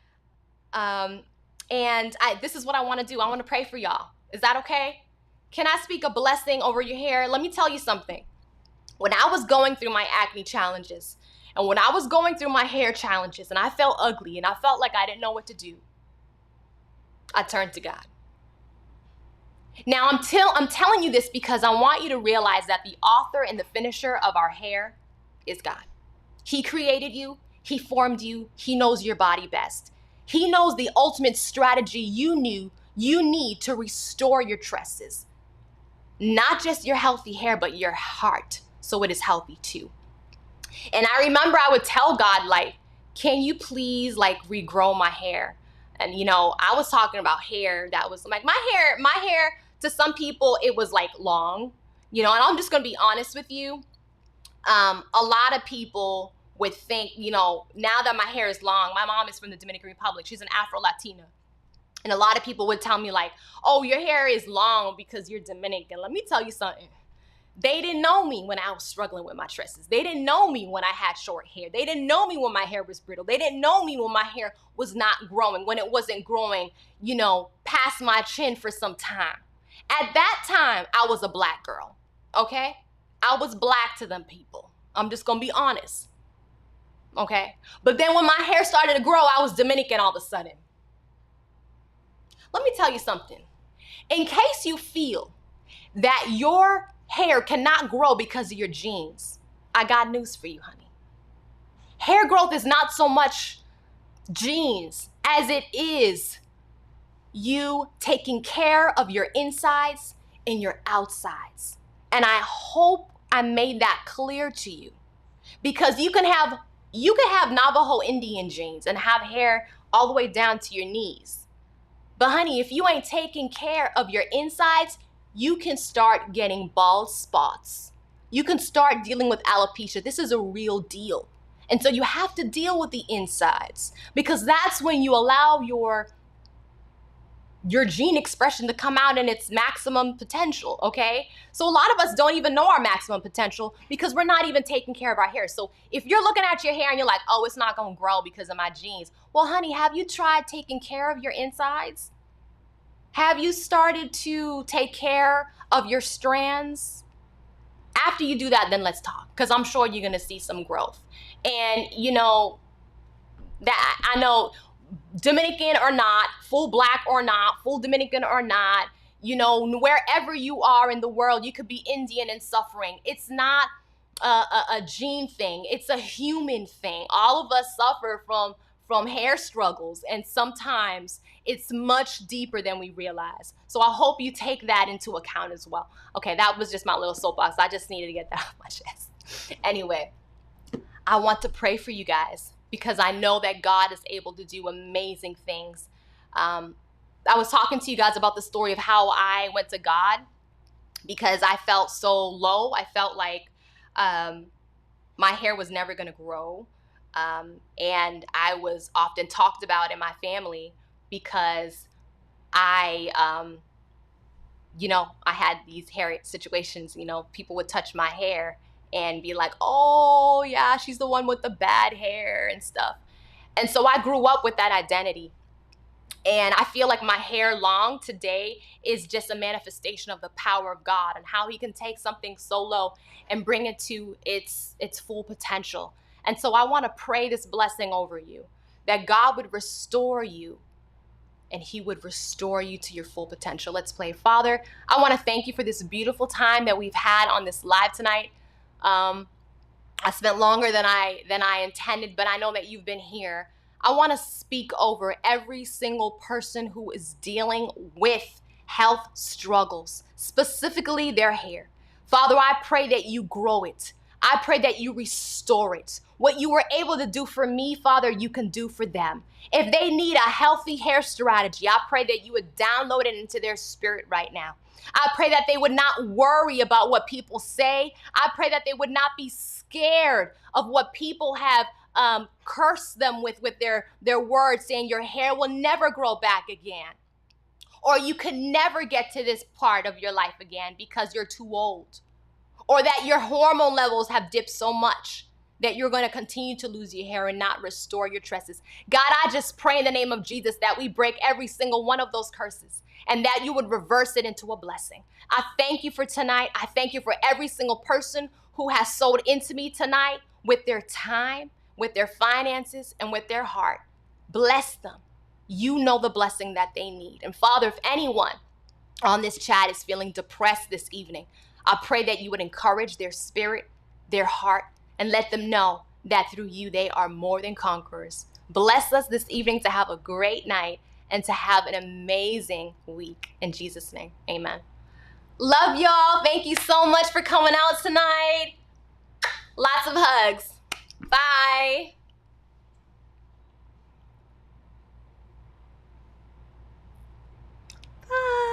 And this is what I want to do. I want to pray for y'all. Is that okay? Can I speak a blessing over your hair? Let me tell you something. When I was going through my acne challenges, and when I was going through my hair challenges, and I felt ugly, and I felt like I didn't know what to do, I turned to God. Now, I'm telling you this because I want you to realize that the author and the finisher of our hair is God. He created you. He formed you. He knows your body best. He knows the ultimate strategy you need to restore your tresses. Not just your healthy hair, but your heart, so it is healthy too. And I remember I would tell God, like, can you please, like, regrow my hair? And, you know, I was talking about hair that was like, my hair, to some people, it was like long, you know, and I'm just going to be honest with you. A lot of people would think, you know, now that my hair is long, my mom is from the Dominican Republic. She's an Afro-Latina. And a lot of people would tell me like, oh, your hair is long because you're Dominican. Let me tell you something. They didn't know me when I was struggling with my tresses. They didn't know me when I had short hair. They didn't know me when my hair was brittle. They didn't know me when my hair was not growing, when it wasn't growing, you know, past my chin for some time. At that time, I was a black girl, okay? I was black to them people. I'm just gonna be honest, okay? But then when my hair started to grow, I was Dominican all of a sudden. Let me tell you something. In case you feel that your hair cannot grow because of your genes, I got news for you, honey. Hair growth is not so much genes as it is you taking care of your insides and your outsides. And I hope I made that clear to you, because you can have Navajo Indian genes and have hair all the way down to your knees. But honey, if you ain't taking care of your insides, you can start getting bald spots. You can start dealing with alopecia. This is a real deal. And so you have to deal with the insides, because that's when you allow your gene expression to come out in its maximum potential, okay? So a lot of us don't even know our maximum potential because we're not even taking care of our hair. So if you're looking at your hair and you're like, oh, it's not gonna grow because of my genes. Well, honey, have you tried taking care of your insides? Have you started to take care of your strands? After you do that, then let's talk, because I'm sure you're going to see some growth. And, you know, that I know, Dominican or not, full black or not, full Dominican or not, you know, wherever you are in the world, you could be Indian and suffering. It's not a gene thing. It's a human thing. All of us suffer from hair struggles, and sometimes it's much deeper than we realize. So I hope you take that into account as well. Okay, that was just my little soapbox. I just needed to get that off my chest. Anyway, I want to pray for you guys because I know that God is able to do amazing things. I was talking to you guys about the story of how I went to God because I felt so low. I felt like my hair was never going to grow. And I was often talked about in my family because I, you know, I had these hair situations. You know, people would touch my hair and be like, oh yeah, she's the one with the bad hair and stuff. And so I grew up with that identity. And I feel like my hair long today is just a manifestation of the power of God and how he can take something so low and bring it to its full potential. And so I want to pray this blessing over you, that God would restore you and he would restore you to your full potential. Let's pray. Father, I want to thank you for this beautiful time that we've had on this live tonight. I spent longer than I intended, but I know that you've been here. I want to speak over every single person who is dealing with health struggles, specifically their hair. Father, I pray that you grow it. I pray that you restore it. What you were able to do for me, Father, you can do for them. If they need a healthy hair strategy, I pray that you would download it into their spirit right now. I pray that they would not worry about what people say. I pray that they would not be scared of what people have cursed them with their words, saying your hair will never grow back again, or you can never get to this part of your life again because you're too old, or that your hormone levels have dipped so much that you're going to continue to lose your hair and not restore your tresses. God, I just pray in the name of Jesus that we break every single one of those curses and that you would reverse it into a blessing. I thank you for tonight. I thank you for every single person who has sold into me tonight with their time, with their finances, and with their heart. Bless them. You know the blessing that they need. And Father, if anyone on this chat is feeling depressed this evening, I pray that you would encourage their spirit, their heart, and let them know that through you they are more than conquerors. Bless us this evening to have a great night and to have an amazing week. In Jesus' name, amen. Love y'all. Thank you so much for coming out tonight. Lots of hugs. Bye. Bye.